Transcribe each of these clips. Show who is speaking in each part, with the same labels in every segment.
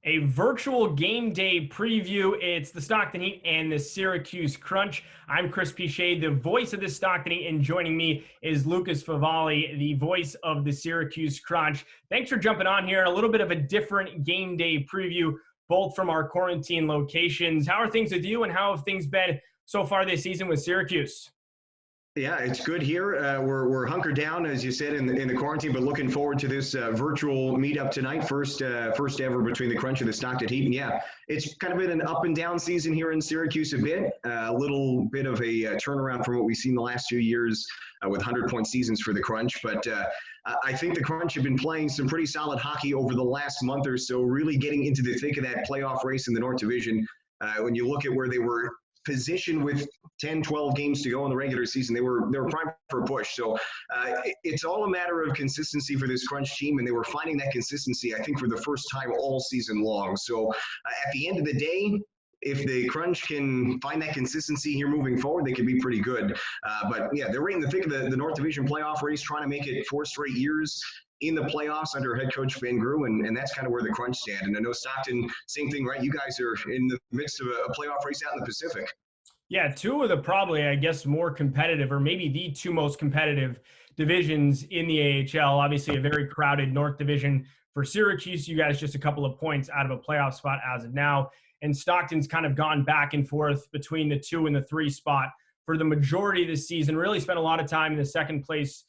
Speaker 1: A virtual game day preview. It's the Stockton Heat and the Syracuse Crunch. I'm Chris Pichet, the voice of the Stockton Heat, and joining me is Lucas Favali, the voice of the Syracuse Crunch. Thanks for jumping on here. A little bit of a different game day preview, both from our quarantine locations. How are things with you, and how have things been so far this season with Syracuse?
Speaker 2: Yeah, it's good here. We're hunkered down, as you said, in the quarantine, but looking forward to this virtual meetup tonight. First ever between the Crunch and the Stockton Heat. And yeah, it's kind of been an up and down season here in Syracuse a bit. A little bit of a turnaround from what we've seen the last few years with 100-point seasons for the Crunch. But I think the Crunch have been playing some pretty solid hockey over the last month or so, really getting into the thick of that playoff race in the North Division. When you look at where they were position with 10, 12 games to go in the regular season, they were primed for a push. So it's all a matter of consistency for this Crunch team, and they were finding that consistency, I think, for the first time all season long. So at the end of the day, if the Crunch can find that consistency here moving forward, they could be pretty good. But yeah, they're right in the thick of the North Division playoff race, trying to make it 4 straight years in the playoffs under head coach Van Grew, and that's kind of where the Crunch stand. And I know Stockton, same thing, right? You guys are in the midst of a playoff race out in the Pacific.
Speaker 1: Yeah, two of the probably, I guess, more competitive, or maybe the two most competitive divisions in the AHL. Obviously, a very crowded North Division for Syracuse. You guys just a couple of points out of a playoff spot as of now. And Stockton's kind of gone back and forth between the 2 and the 3 spot for the majority of the season. Really spent a lot of time in the second place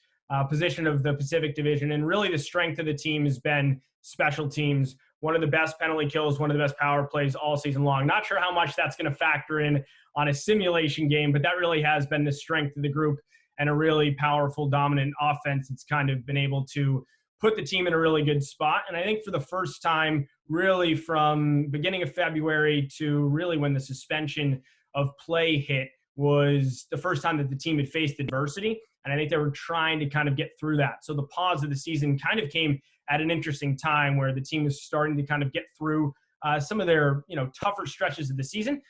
Speaker 1: position of the Pacific Division. And really the strength of the team has been special teams. One of the best penalty kills, one of the best power plays all season long. Not sure how much that's going to factor in on a simulation game, but that really has been the strength of the group, and a really powerful, dominant offense that's kind of been able to put the team in a really good spot. And I think for the first time, really from beginning of February to really when the suspension of play hit, was the first time that the team had faced adversity. And I think they were trying to kind of get through that. So the pause of the season kind of came at an interesting time where the team was starting to kind of get through some of their, tougher stretches of the season.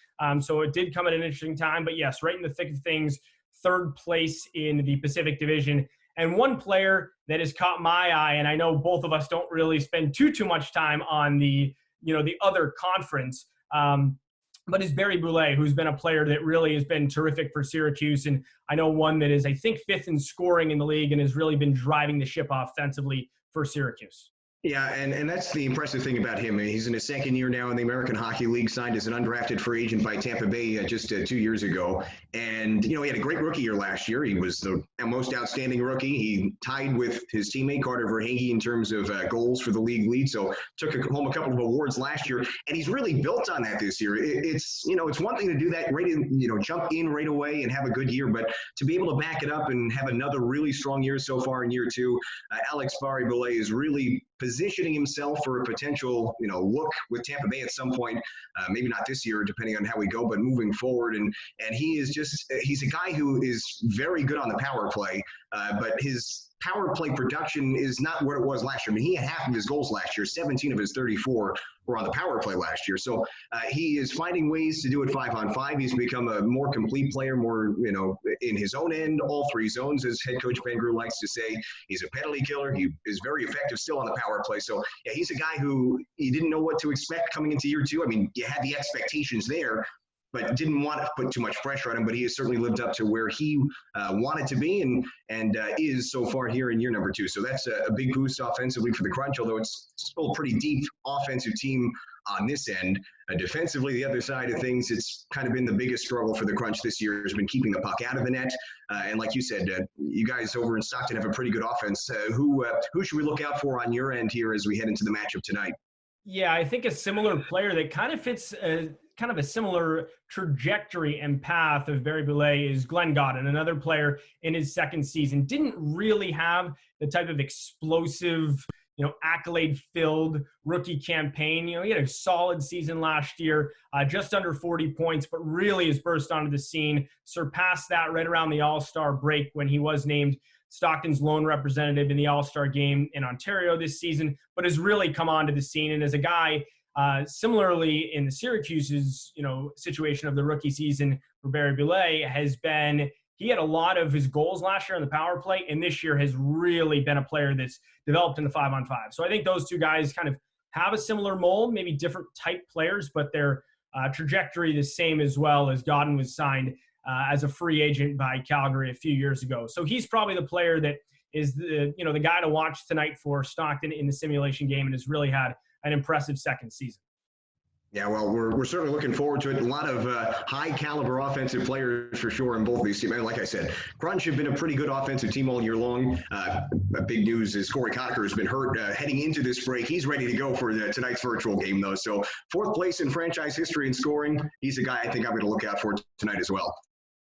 Speaker 1: So it did come at an interesting time. But yes, right in the thick of things, 3rd place in the Pacific Division. And one player that has caught my eye, and I know both of us don't really spend too much time on the other conference, but is Barry Boulay, who's been a player that really has been terrific for Syracuse. And I know one that is, I think, 5th in scoring in the league and has really been driving the ship offensively for Syracuse.
Speaker 2: Yeah, and that's the impressive thing about him. He's in his 2nd year now in the American Hockey League, signed as an undrafted free agent by Tampa Bay just 2 years ago. And, he had a great rookie year last year. He was the most outstanding rookie. He tied with his teammate Carter Verhaeghe in terms of goals for the league lead. So took home a couple of awards last year. And he's really built on that this year. It's one thing to do that, jump in right away and have a good year. But to be able to back it up and have another really strong year so far in year 2, Alex Barry Boulay is really positioning himself for a potential, look with Tampa Bay at some point, maybe not this year, depending on how we go, but moving forward. And he is he's a guy who is very good on the power play, but his power play production is not what it was last year. I mean, he had half of his goals last year. 17 of his 34 were on the power play last year. So he is finding ways to do it 5-on-5. He's become a more complete player, more, in his own end, all 3 zones, as head coach Van Grew likes to say. He's a penalty killer. He is very effective still on the power play. So yeah, he's a guy who you didn't know what to expect coming into year 2. I mean, you had the expectations there, but didn't want to put too much pressure on him. But he has certainly lived up to where he wanted to be and is so far here in year number 2. So that's a big boost offensively for the Crunch, although it's still a pretty deep offensive team on this end. Defensively, the other side of things, it's kind of been the biggest struggle for the Crunch this year, has been keeping the puck out of the net. And like you said, you guys over in Stockton have a pretty good offense. Who should we look out for on your end here as we head into the matchup tonight?
Speaker 1: Yeah, I think a similar player that kind of fits kind of a similar trajectory and path of Barry Boulay is Glenn Godden, another player in his 2nd season. Didn't really have the type of explosive, accolade-filled rookie campaign. He had a solid season last year, just under 40 points, but really has burst onto the scene, surpassed that right around the All-Star break when he was named Stockton's lone representative in the All-Star game in Ontario this season, but has really come onto the scene. And as a guy, similarly in the Syracuse's, situation of the rookie season for Barry Boulay has been, he had a lot of his goals last year on the power play, and this year has really been a player that's developed in the 5-on-5. So I think those two guys kind of have a similar mold, maybe different type players, but their trajectory the same as well. As Godin was signed as a free agent by Calgary a few years ago. So he's probably the player that is the guy to watch tonight for Stockton in the simulation game, and has really had an impressive second season.
Speaker 2: Yeah, well, we're certainly looking forward to it. A lot of high-caliber offensive players for sure in both of these teams. And like I said, Crunch have been a pretty good offensive team all year long. Big news is Corey Cocker has been hurt heading into this break. He's ready to go for tonight's virtual game, though. So fourth place in franchise history in scoring. He's a guy I think I'm going to look out for tonight as well.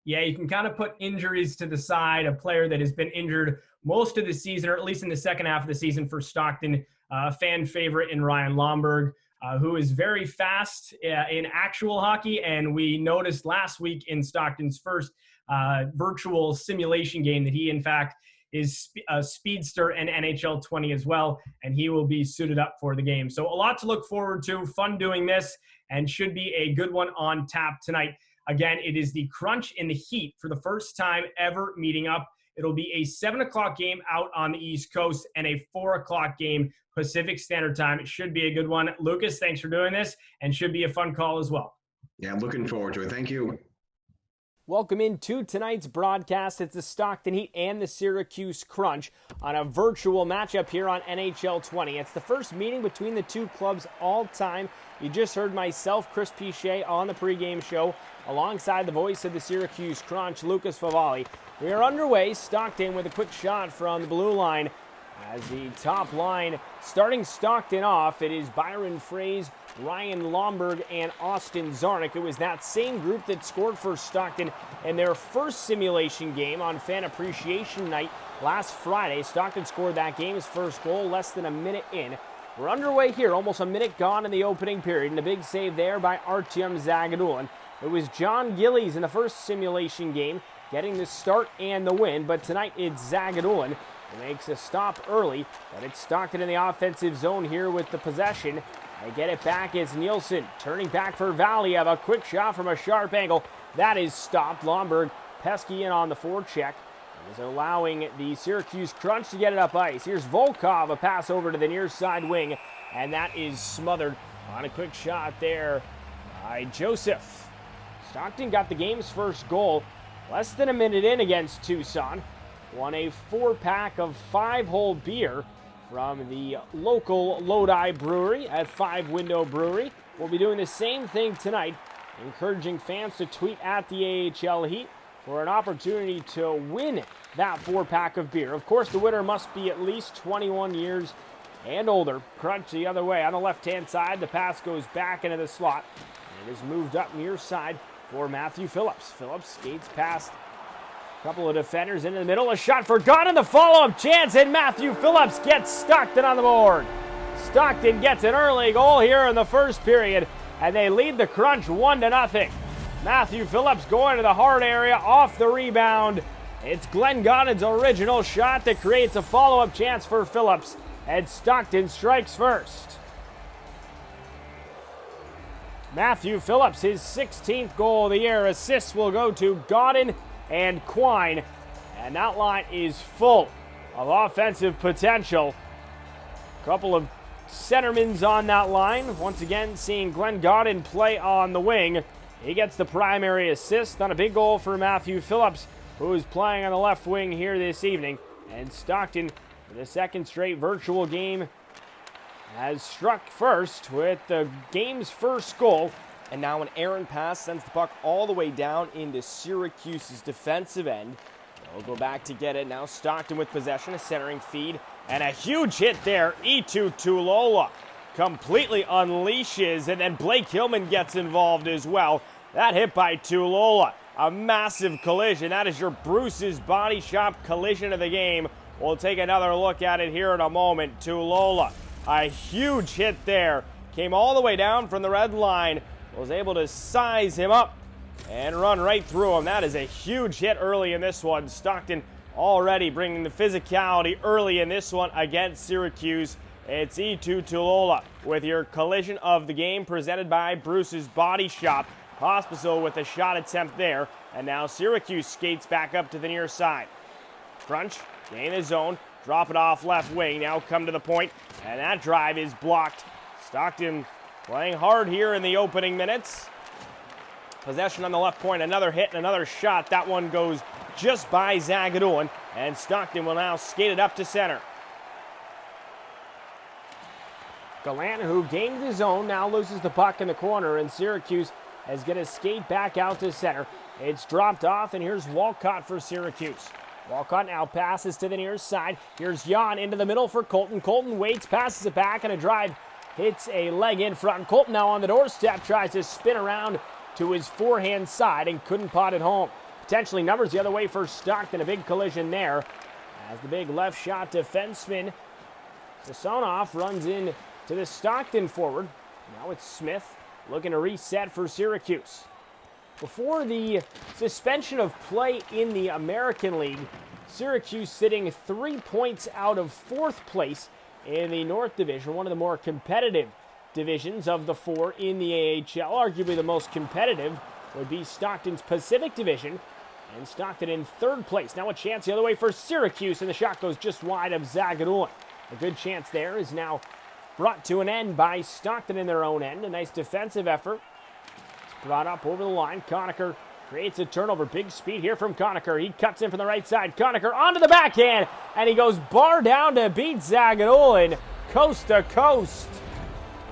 Speaker 1: Yeah, you can kind of put injuries to the side. A player that has been injured most of the season, or at least in the second half of the season for Stockton, a fan favorite in Ryan Lomberg. Who is very fast in actual hockey. And we noticed last week in Stockton's first virtual simulation game that he, in fact, is a speedster and NHL 20 as well, and he will be suited up for the game. So a lot to look forward to. Fun doing this, and should be a good one on tap tonight. Again, it is the Crunch and the Heat for the first time ever meeting up. It'll be a 7 o'clock game out on the East Coast and a 4 o'clock game Pacific Standard Time. It should be a good one. Lucas, thanks for doing this, and should be a fun call as well.
Speaker 2: Yeah, I'm looking forward to it. Thank you.
Speaker 3: Welcome into tonight's broadcast. It's the Stockton Heat and the Syracuse Crunch on a virtual matchup here on NHL 20. It's the first meeting between the two clubs all time. You just heard myself, Chris Pichet, on the pregame show, alongside the voice of the Syracuse Crunch, Lucas Favali. We are underway. Stockton with a quick shot from the blue line. As the top line starting Stockton off, it is Byron Fraze, Ryan Lomberg, and Austin Zarnik. It was that same group that scored for Stockton in their first simulation game on Fan Appreciation Night last Friday. Stockton scored that game's first goal less than a minute in. We're underway here, almost a minute gone in the opening period, and a big save there by Artyom Zagadulin. It was John Gillies in the first simulation game getting the start and the win, but tonight it's Zagadulin who makes a stop early, but it's Stockton in the offensive zone here with the possession. They get it back. It's Nielsen turning back for Valiev. A quick shot from a sharp angle. That is stopped. Lomberg pesky in on the forecheck. Is allowing the Syracuse Crunch to get it up ice. Here's Volkov, a pass over to the near side wing, and that is smothered on a quick shot there by Joseph. Stockton got the game's first goal less than a minute in against Tucson. Won a 4-pack of 5-hole beer from the local Lodi Brewery at 5 Window Brewery. We'll be doing the same thing tonight, encouraging fans to tweet at the AHL Heat for an opportunity to win that 4-pack of beer. Of course, the winner must be at least 21 years and older. Crunch the other way on the left-hand side. The pass goes back into the slot. It is moved up near side for Matthew Phillips. Phillips skates past a couple of defenders into the middle. A shot for Godin, the follow-up chance, and Matthew Phillips gets Stockton on the board. Stockton gets an early goal here in the first period, and they lead the Crunch 1-0. Matthew Phillips going to the hard area off the rebound. It's Glenn Godin's original shot that creates a follow-up chance for Phillips, and Stockton strikes first. Matthew Phillips, his 16th goal of the year. Assists will go to Godin and Quine, and that line is full of offensive potential. A couple of centermans on that line. Once again, seeing Glenn Godin play on the wing. He gets the primary assist on a big goal for Matthew Phillips, who is playing on the left wing here this evening. And Stockton, for the second straight virtual game, has struck first with the game's first goal.
Speaker 4: And now an errant pass sends the puck all the way down into Syracuse's defensive end. They'll go back to get it. Now Stockton with possession, a centering feed, and a huge hit there. Eetu Tulola completely unleashes, and then Blake Hillman gets involved as well. That hit by Tulola, a massive collision. That is your Bruce's Body Shop collision of the game. We'll take another look at it here in a moment. Tulola, a huge hit there. Came all the way down from the red line. Was able to size him up and run right through him. That is a huge hit early in this one. Stockton already bringing the physicality early in this one against Syracuse. It's Eetu Tulola with your collision of the game presented by Bruce's Body Shop. Pospisil with a shot attempt there. And now Syracuse skates back up to the near side. Crunch, gain the zone, drop it off left wing. Now come to the point, and that drive is blocked. Stockton playing hard here in the opening minutes. Possession on the left point, another hit and another shot. That one goes just by Zagadulin, and Stockton will now skate it up to center.
Speaker 3: Gallant, who gained his own, now loses the puck in the corner, and Syracuse is going to skate back out to center. It's dropped off, and here's Walcott for Syracuse. Walcott now passes to the near side. Here's Jan into the middle for Colton. Colton waits, passes it back, and a drive hits a leg in front. Colton now on the doorstep, tries to spin around to his forehand side and couldn't pot it home. Potentially numbers the other way for Stockton. A big collision there as the big left shot defenseman Sassonoff runs in to the Stockton forward. Now it's Smith looking to reset for Syracuse. Before the suspension of play in the American League, Syracuse sitting 3 points out of 4th place in the North Division, one of the more competitive divisions of the 4 in the AHL. Arguably the most competitive would be Stockton's Pacific Division, and Stockton in 3rd place. Now a chance the other way for Syracuse, and the shot goes just wide of Zagadulin. A good chance there is now brought to an end by Stockton in their own end. A nice defensive effort. It's brought up over the line. Conacher creates a turnover. Big speed here from Conacher. He cuts in from the right side. Conacher onto the backhand, and he goes bar down to beat Zagadulin coast to coast.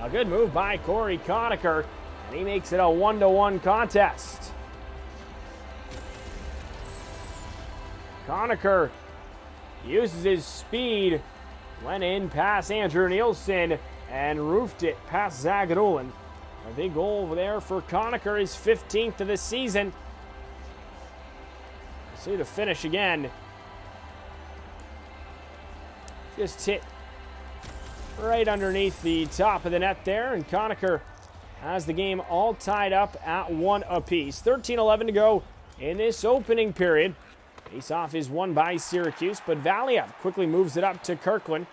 Speaker 3: A good move by Corey Conacher, and he makes it a 1-1 contest. Conacher uses his speed, went in past Andrew Nielsen, and roofed it past Zagadulin. A big goal there for Conacher, his 15th of the season. See the finish again. Just hit right underneath the top of the net there, and Conacher has the game all tied up at 1 apiece. 13-11 to go in this opening period. Face-off is won by Syracuse, but Valiev quickly moves it up to Kirkland.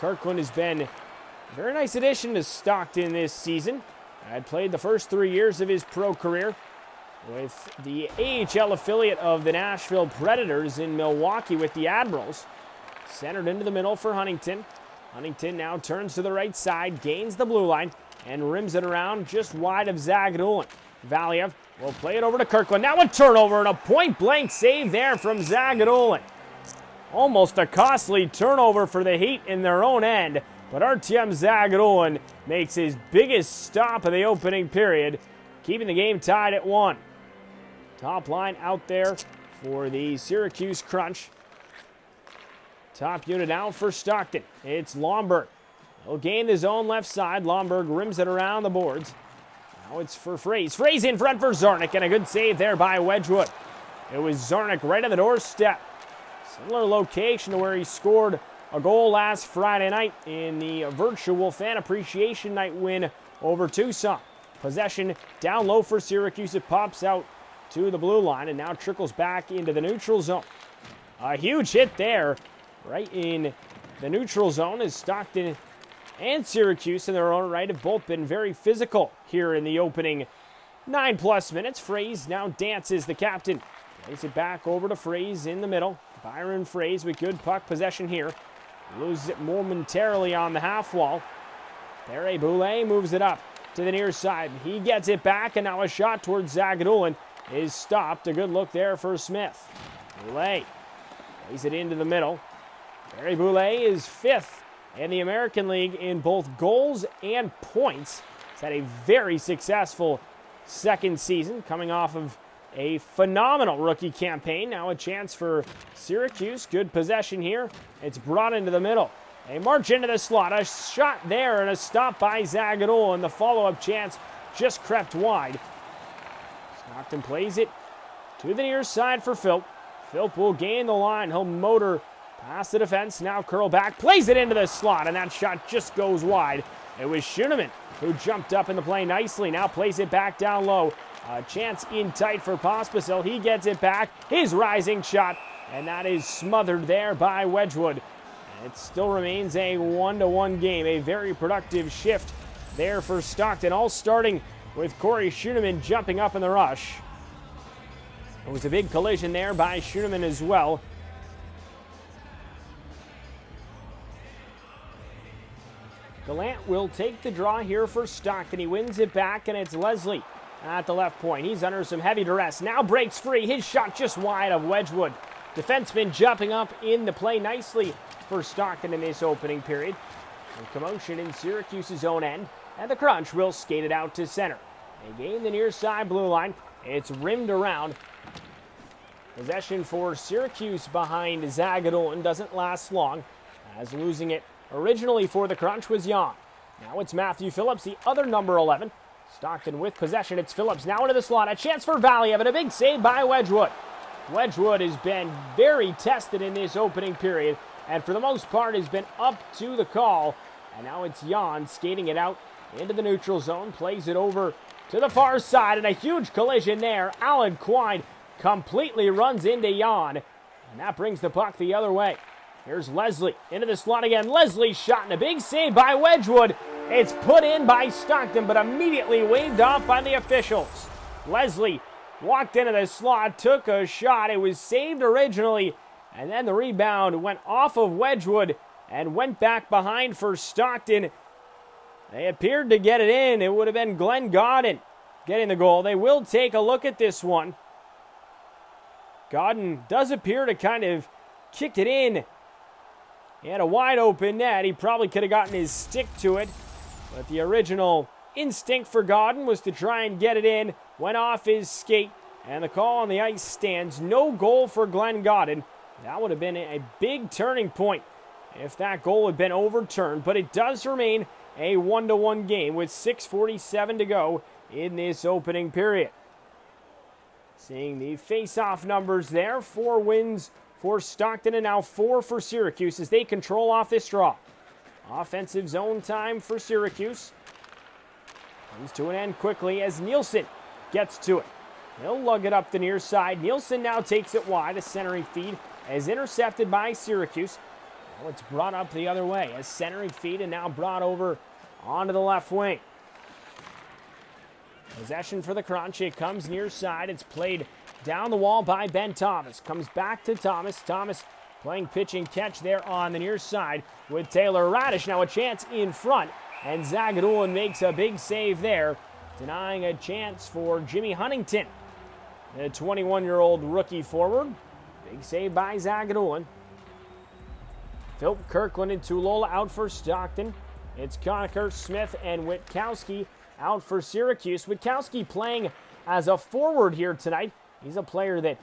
Speaker 3: Kirkland has been a very nice addition to Stockton this season. Had played the first 3 years of his pro career with the AHL affiliate of the Nashville Predators in Milwaukee with the Admirals. Centered into the middle for Huntington. Huntington now turns to the right side, gains the blue line, and rims it around just wide of Zagadulin. Valiev will play it over to Kirkland. Now a turnover and a point-blank save there from Zagadulin. Almost a costly turnover for the Heat in their own end, but Artyom Zagadulin makes his biggest stop of the opening period, keeping the game tied at 1. Top line out there for the Syracuse Crunch. Top unit out for Stockton. It's Lomberg. He'll gain the zone left side. Lomberg rims it around the boards. Now it's for Fraze. Fraze in front for Zarnik, and a good save there by Wedgwood. It was Zarnik right on the doorstep. Similar location to where he scored a goal last Friday night in the virtual fan appreciation night win over Tucson. Possession down low for Syracuse. It pops out to the blue line and now trickles back into the neutral zone. A huge hit there right in the neutral zone as Stockton and Syracuse in their own right have both been very physical here in the opening 9+ minutes. Fraze now dances the captain. Plays it back over to Fraze in the middle. Byron Fraze with good puck possession here. Loses it momentarily on the half wall. Perry Boulay moves it up to the near side. He gets it back, and now a shot towards Zagadulin is stopped. A good look there for Smith. Boulay plays it into the middle. Perry Boulay is 5th in the American League in both goals and points. He's had a very successful second season, coming off of a phenomenal rookie campaign. Now a chance for Syracuse. Good possession here. It's brought into the middle. They march into the slot. A shot there and a stop by Zagadulin. The follow-up chance just crept wide. Stockton plays it to the near side for Philp. Philp will gain the line. He'll motor past the defense. Now curl back. Plays it into the slot, and that shot just goes wide. It was Schoenemann who jumped up in the play nicely. Now plays it back down low. A chance in tight for Pospisil. He gets it back. His rising shot, and that is smothered there by Wedgwood. It still remains a 1-1 game. A very productive shift there for Stockton, all starting with Corey Schoenemann jumping up in the rush. It was a big collision there by Schoenemann as well. Gallant will take the draw here for Stockton. He wins it back, and it's Leslie at the left point. He's under some heavy duress. Now breaks free. His shot just wide of Wedgwood. Defenseman jumping up in the play nicely for Stockton in this opening period. And commotion in Syracuse's own end, and the Crunch will skate it out to center. They gain the near side blue line. It's rimmed around. Possession for Syracuse behind Zagadolin doesn't last long, as losing it originally for the Crunch was Jan. Now it's Matthew Phillips, the other number 11. Stockton with possession. It's Phillips now into the slot. A chance for Valiev and a big save by Wedgwood. Wedgwood has been very tested in this opening period, and for the most part has been up to the call. And now it's Jan skating it out into the neutral zone, plays it over to the far side, and a huge collision there. Alan Quine completely runs into Jan, and that brings the puck the other way. Here's Leslie into the slot again. Leslie's shot and a big save by Wedgwood. It's put in by Stockton, but immediately waved off by the officials. Leslie walked into the slot, took a shot. It was saved originally, and then the rebound went off of Wedgwood and went back behind for Stockton. They appeared to get it in. It would have been Glenn Godden getting the goal. They will take a look at this one. Godden does appear to kind of kick it in. He had a wide open net. He probably could have gotten his stick to it, but the original instinct for Godden was to try and get it in. Went off his skate, and the call on the ice stands. No goal for Glenn Godden. That would have been a big turning point if that goal had been overturned, but it does remain a 1-1 game with 6:47 to go in this opening period. Seeing the face-off numbers there, 4 wins for Stockton and now 4 for Syracuse as they control off this draw. Offensive zone time for Syracuse. Comes to an end quickly as Nielsen gets to it. He'll lug it up the near side. Nielsen now takes it wide. A centering feed is intercepted by Syracuse. Now it's brought up the other way. A centering feed and now brought over onto the left wing. Possession for the Crunch. It comes near side. It's played down the wall by Ben Thomas. Comes back to Thomas. Thomas playing pitch and catch there on the near side with Taylor Radish. Now a chance in front, and Zagadolin makes a big save there, denying a chance for Jimmy Huntington, the 21-year-old rookie forward. Big save by Zagadolin. Phil Kirkland and Tulola out for Stockton. It's Conacher, Smith, and Witkowski out for Syracuse. Witkowski playing as a forward here tonight. He's a player that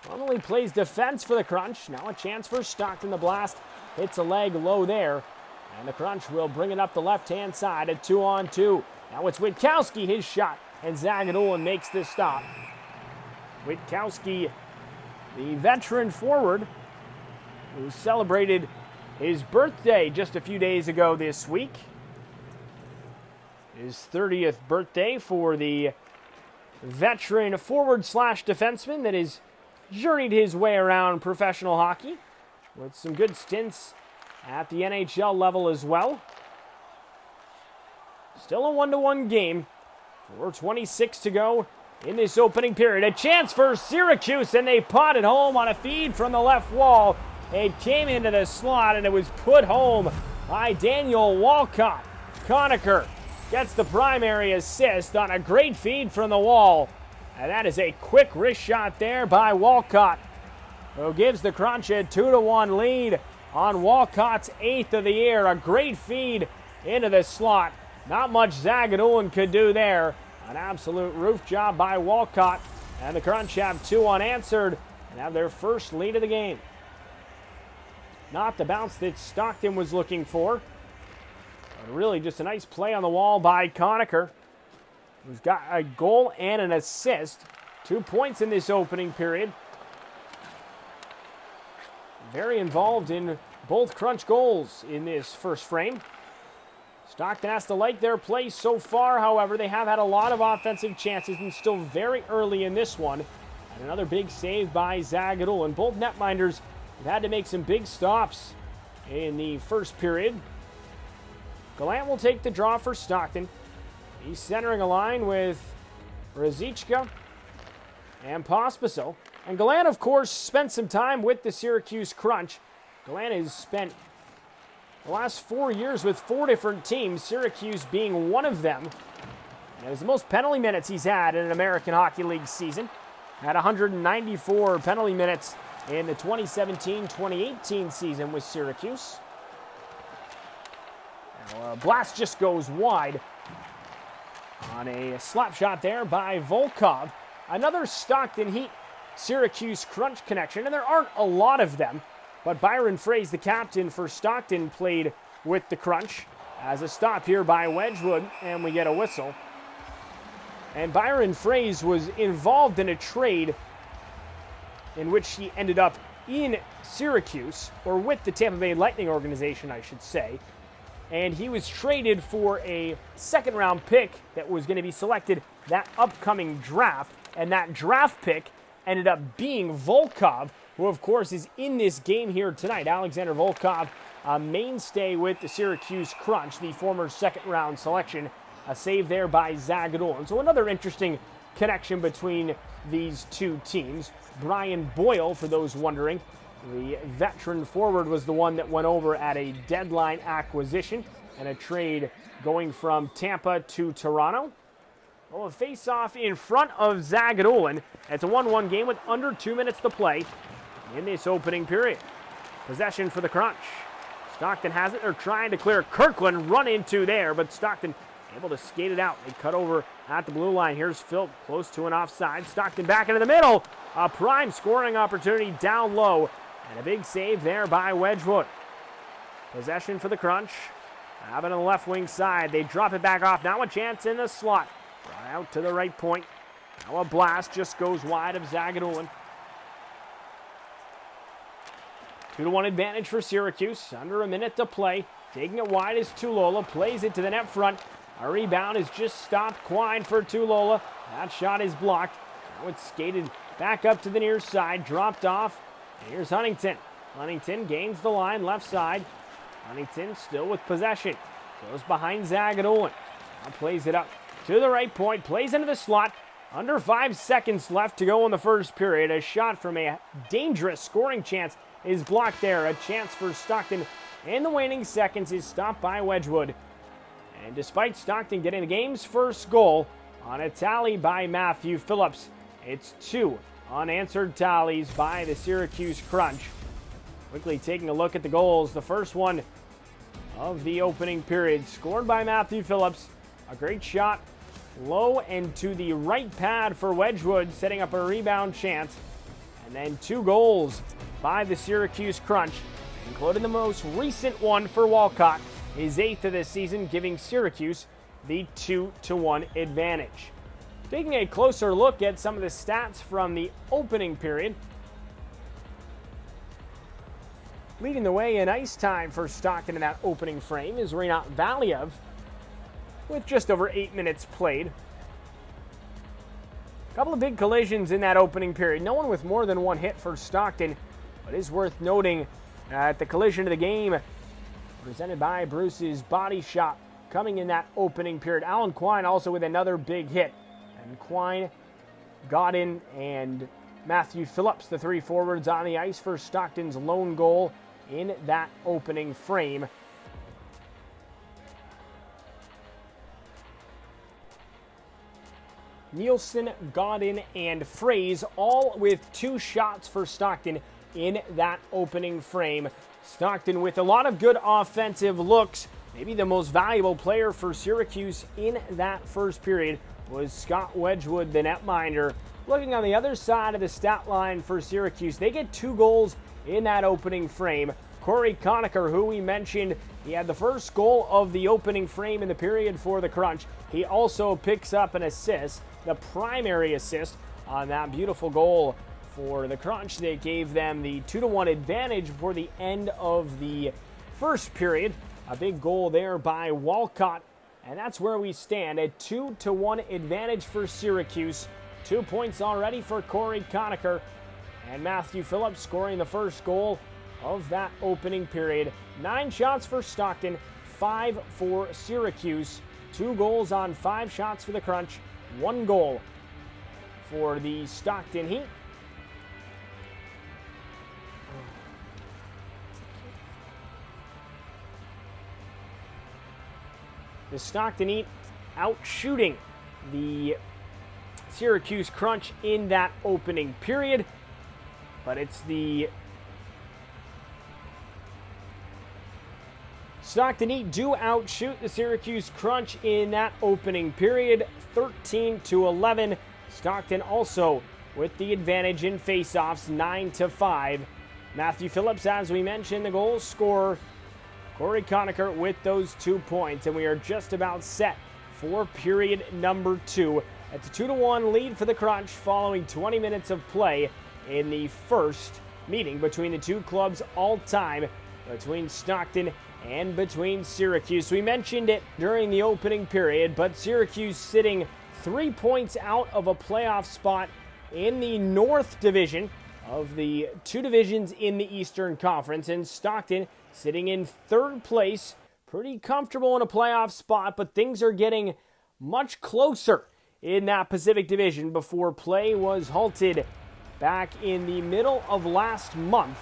Speaker 3: normally plays defense for the Crunch. Now a chance for Stockton. The blast hits a leg low there, and the Crunch will bring it up the left-hand side at 2-on-2. Now it's Witkowski, his shot, and Zagadolin makes this stop. Witkowski, the veteran forward, who celebrated his birthday just a few days ago this week. His 30th birthday for the veteran forward/defenseman that has journeyed his way around professional hockey with some good stints at the NHL level as well. Still a 1-1 game. 4:26 to go in this opening period. A chance for Syracuse, and they pot it home on a feed from the left wall. It came into the slot, and it was put home by Daniel Walcott. Conacher gets the primary assist on a great feed from the wall. And that is a quick wrist shot there by Walcott, who gives the Crunch a 2-1 lead on Walcott's 8th of the year. A great feed into the slot. Not much Zagadolin could do there. An absolute roof job by Walcott. And the Crunch have 2 unanswered and have their first lead of the game. Not the bounce that Stockton was looking for. But really just a nice play on the wall by Conacher, who's got a goal and an assist. 2 points in this opening period. Very involved in both Crunch goals in this first frame. Stockton has to like their play so far. However, they have had a lot of offensive chances and still very early in this one. And another big save by Zagadolin. Both netminders have had to make some big stops in the first period. Gallant will take the draw for Stockton. He's centering a line with Ruzicka and Pospisil. And Gallant, of course, spent some time with the Syracuse Crunch. Gallant has spent the last 4 years with 4 different teams, Syracuse being one of them. And it was the most penalty minutes he's had in an American Hockey League season. Had 194 penalty minutes in the 2017-2018 season with Syracuse. Now, blast just goes wide on a slap shot there by Volkov. Another Stockton Heat Syracuse Crunch connection, and there aren't a lot of them, but Byron Frais, the captain for Stockton, played with the Crunch. As a stop here by Wedgwood, and we get a whistle. And Byron Frais was involved in a trade in which he ended up in Syracuse, or with the Tampa Bay Lightning organization, I should say. And he was traded for a second-round pick that was going to be selected that upcoming draft. And that draft pick ended up being Volkov, who, of course, is in this game here tonight. Alexander Volkov, a mainstay with the Syracuse Crunch, the former second-round selection. A save there by Zagadol. So another interesting connection between these two teams. Brian Boyle, for those wondering, the veteran forward, was the one that went over at a deadline acquisition and a trade going from Tampa to Toronto. Well, a face-off in front of Zagadolin. It's a 1-1 game with under 2 minutes to play in this opening period. Possession for the Crunch. Stockton has it. They're trying to clear. Kirkland run into there, but Stockton able to skate it out. They cut over at the blue line. Here's Phil, close to an offside. Stockton back into the middle. A prime scoring opportunity down low. And a big save there by Wedgwood. Possession for the Crunch. Have it on the left wing side. They drop it back off. Now a chance in the slot. Right out to the right point. Now a blast just goes wide of Zagadolin. 2-1 advantage for Syracuse. Under a minute to play. Taking it wide is Tulola. Plays it to the net front. A rebound is just stopped. Quine for Tulola. That shot is blocked. Now it's skated back up to the near side. Dropped off. And here's Huntington. Huntington gains the line left side. Huntington still with possession. Goes behind Zagadolin. Now plays it up to the right point. Plays into the slot. Under 5 seconds left to go in the first period. A shot from a dangerous scoring chance is blocked there. A chance for Stockton in the waning seconds is stopped by Wedgwood. And despite Stockton getting the game's first goal on a tally by Matthew Phillips, it's 2 unanswered tallies by the Syracuse Crunch. Quickly taking a look at the goals. The first one of the opening period, scored by Matthew Phillips. A great shot, low and to the right pad for Wedgwood, setting up a rebound chance. And then 2 goals by the Syracuse Crunch, including the most recent one for Walcott, his 8th of this season, giving Syracuse the 2-1 advantage. Taking a closer look at some of the stats from the opening period. Leading the way in ice time for Stockton in that opening frame is Renat Valiev, with just over 8 minutes played. A couple of big collisions in that opening period. No one with more than 1 hit for Stockton, but it is worth noting that the collision of the game, presented by Bruce's body shot, coming in that opening period. Alan Quine also with another big hit. And Quine, Godin, and Matthew Phillips, the 3 forwards on the ice for Stockton's lone goal in that opening frame. Nielsen, Godin, and Frais all with 2 shots for Stockton in that opening frame. Stockton with a lot of good offensive looks. Maybe the most valuable player for Syracuse in that first period was Scott Wedgwood, the netminder. Looking on the other side of the stat line for Syracuse, they get 2 goals in that opening frame. Corey Conacher, who we mentioned, he had the first goal of the opening frame in the period for the Crunch. He also picks up an assist, the primary assist on that beautiful goal for the Crunch. They gave them the 2-1 advantage for the end of the first period. A big goal there by Walcott, and that's where we stand, a 2-1 advantage for Syracuse. 2 points already for Corey Conacher, and Matthew Phillips scoring the first goal of that opening period. 9 shots for Stockton, 5 for Syracuse. 2 goals on 5 shots for the Crunch, 1 goal for the Stockton Heat. the Stockton Heat out shooting the Syracuse Crunch in that opening period. But it's the Stockton Heat do outshoot the Syracuse Crunch in that opening period, 13-11. Stockton also with the advantage in faceoffs, 9-5. Matthew Phillips, as we mentioned, the goal scorer. Corey Conacher with those 2 points, and we are just about set for period number 2. It's a 2-1 lead for the Crunch following 20 minutes of play in the first meeting between the two clubs all time, between Stockton and between Syracuse. We mentioned it during the opening period, but Syracuse sitting 3 points out of a playoff spot in the North Division of the two divisions in the Eastern Conference, and Stockton sitting in third place, pretty comfortable in a playoff spot, but things are getting much closer in that Pacific Division before play was halted back in the middle of last month.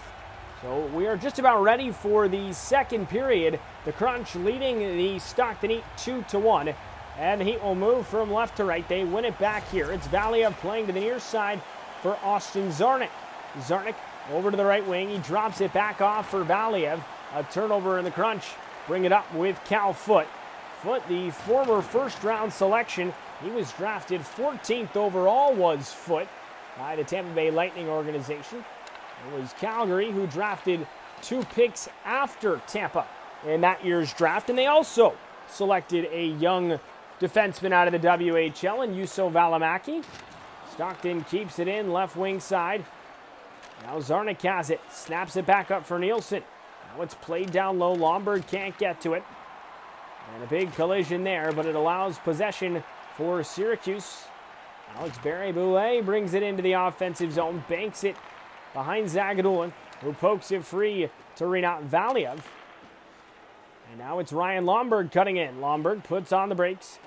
Speaker 3: So we are just about ready for the second period. The Crunch leading the Stockton Heat 2-1, and the Heat will move from left to right. They win it back here. It's Valiev playing to the near side for Austin Zarnik. Zarnik over to the right wing. He drops it back off for Valiev. A turnover in the Crunch. Bring it up with Cal Foote. Foote, the former first-round selection. He was drafted 14th overall, was Foote, by the Tampa Bay Lightning organization. It was Calgary who drafted 2 picks after Tampa in that year's draft, and they also selected a young defenseman out of the WHL in Juuso Välimäki. Stockton keeps it in, left wing side. Now Zarnik has it, snaps it back up for Nielsen. Now it's played down low, Lomberg can't get to it. And a big collision there, but it allows possession for Syracuse. Alex Barré-Boulet brings it into the offensive zone, banks it behind Zagadulin, who pokes it free to Rinat Valiev. And now it's Ryan Lomberg cutting in. Lomberg puts on the brakes.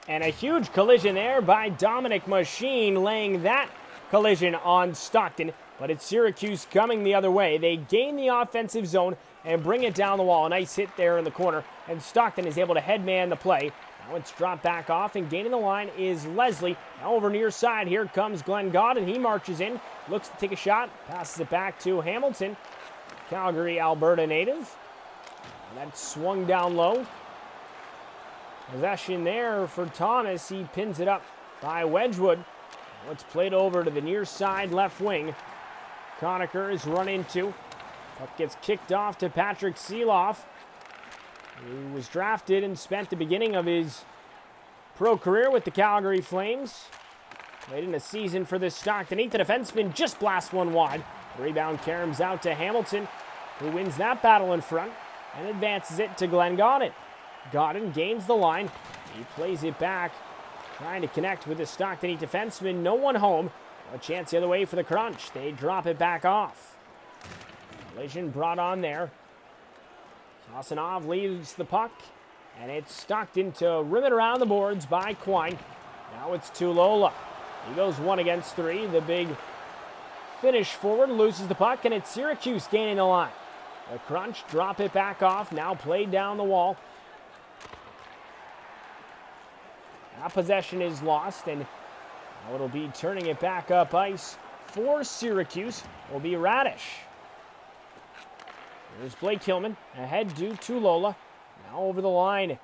Speaker 3: And a huge collision there by Dominic Machine, laying that collision on Stockton. But it's Syracuse coming the other way. They gain the offensive zone and bring it down the wall. A nice hit there in the corner. And Stockton is able to headman the play. Now it's dropped back off, and gaining the line is Leslie. Now over near side, here comes Glenn Godden. He marches in, looks to take a shot, passes it back to Hamilton. Calgary, Alberta native. And that's swung down low. Possession there for Thomas. He pins it up by Wedgwood. Now it's played over to the near side left wing. Conacher is run into. Puck gets kicked off to Patrick Seeloff, who was drafted and spent the beginning of his pro career with the Calgary Flames. Late in the season for this Stockton Heat. The defenseman just blasts one wide. The rebound caroms out to Hamilton, who wins that battle in front and advances it to Glenn Godden. Godden gains the line. He plays it back, trying to connect with the Stockton Heat defenseman. No one home. A chance the other way for the Crunch. They drop it back off. Collision brought on there. Sasanov leaves the puck, and it's Stockton to rim it around the boards by Quine. Now it's Tulola. He goes 1 against 3. The big finish forward, loses the puck, and it's Syracuse gaining the line. The Crunch drop it back off, now played down the wall. That possession is lost, and now it'll be turning it back up ice for Syracuse. Will be Radish. There's Blake Hillman, ahead to Tulola. Now over the line.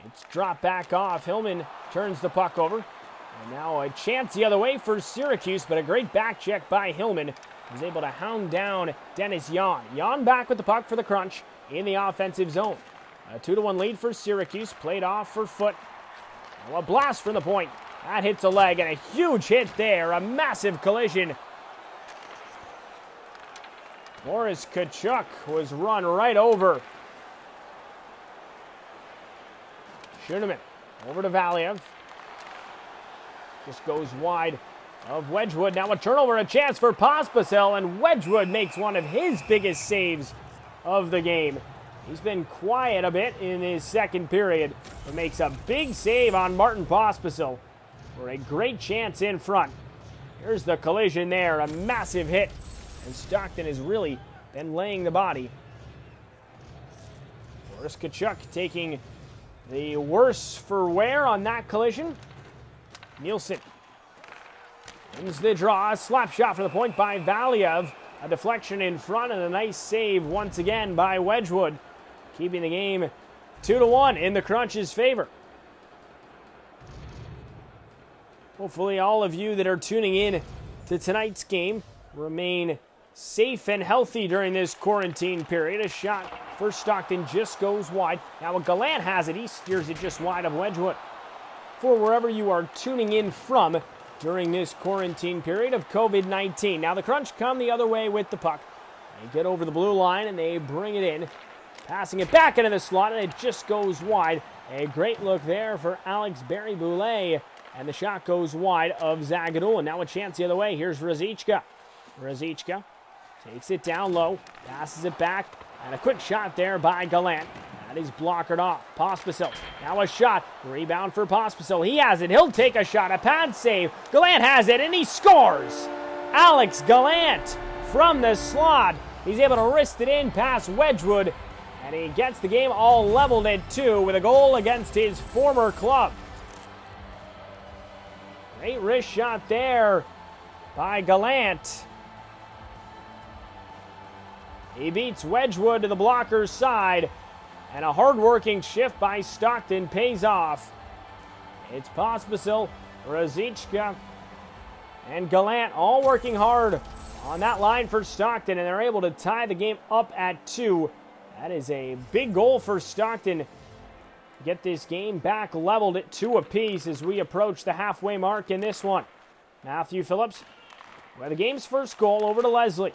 Speaker 3: It's dropped back off. Hillman turns the puck over. And now a chance the other way for Syracuse, but a great back check by Hillman. He's able to hound down Dennis Jan. Jan back with the puck for the Crunch in the offensive zone. A 2-1 lead for Syracuse, played off for Foote. Now a blast from the point. That hits a leg, and a huge hit there. A massive collision. Boris Tkachuk was run right over. Schuneman over to Valiev. Just goes wide of Wedgwood. Now a turnover, a chance for Pospisil, and Wedgwood makes one of his biggest saves of the game. He's been quiet a bit in his second period, but makes a big save on Martin Pospisil for a great chance in front. Here's the collision there, a massive hit. And Stockton has really been laying the body. Boris Tkachuk taking the worse for wear on that collision. Nielsen wins the draw. A slap shot for the point by Valiev. A deflection in front and a nice save once again by Wedgwood, keeping the game 2-1 in the Crunch's favor. Hopefully all of you that are tuning in to tonight's game remain safe and healthy during this quarantine period. A shot for Stockton just goes wide. Now when Gallant has it, he steers it just wide of Wedgwood. For wherever you are tuning in from during this quarantine period of COVID-19. Now the Crunch come the other way with the puck. They get over the blue line and they bring it in. Passing it back into the slot and it just goes wide. A great look there for Alex Barry-Boulet. And the shot goes wide of Zagadul. Now a chance the other way. Here's Ruzicka. Ruzicka takes it down low. Passes it back. And a quick shot there by Gallant. That is blockered off. Pospisil. Now a shot. Rebound for Pospisil. He has it. He'll take a shot. A pad save. Gallant has it and he scores. Alex Gallant from the slot. He's able to wrist it in past Wedgwood. And he gets the game all leveled at 2 with a goal against his former club. Great wrist shot there by Gallant. He beats Wedgwood to the blocker's side. And a hard-working shift by Stockton pays off. It's Pospisil, Ruzicka, and Gallant all working hard on that line for Stockton, and they're able to tie the game up at 2. That is a big goal for Stockton to get this game back leveled at 2 apiece as we approach the halfway mark in this one. Matthew Phillips with the game's first goal over to Leslie.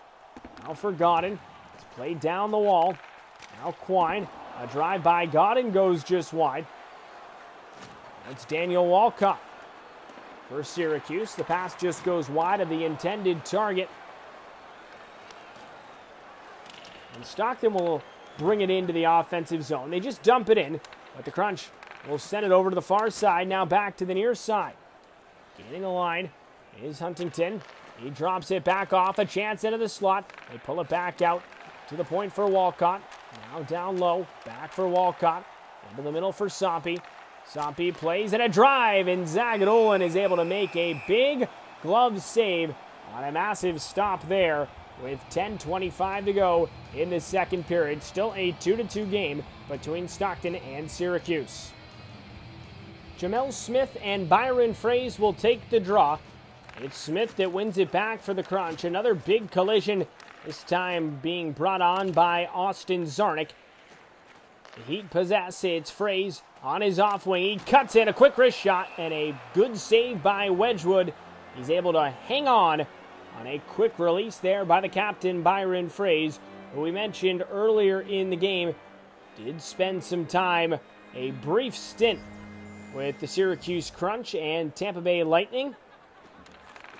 Speaker 3: Now for Godin. It's played down the wall. Now Quine. A drive by Godin goes just wide. It's Daniel Walcott for Syracuse. The pass just goes wide of the intended target. And Stockton will bring it into the offensive zone. They just dump it in, but the Crunch will send it over to the far side. Now back to the near side. Getting the line is Huntington. He drops it back off. A chance into the slot. They pull it back out to the point for Walcott. Now down low, back for Walcott. Into the middle for Sampi. Sampi plays and a drive, and Zagadulin is able to make a big glove save on a massive stop there with 10:25 to go in the second period. Still a 2-2 game between Stockton and Syracuse. Jamel Smith and Byron Fraze will take the draw. It's Smith that wins it back for the Crunch. Another big collision, this time being brought on by Austin Zarnik. The Heat possess. It's Fraze on his off wing. He cuts in a quick wrist shot and a good save by Wedgwood. He's able to hang on a quick release there by the captain, Byron Fraze, who we mentioned earlier in the game did spend some time, a brief stint with the Syracuse Crunch and Tampa Bay Lightning.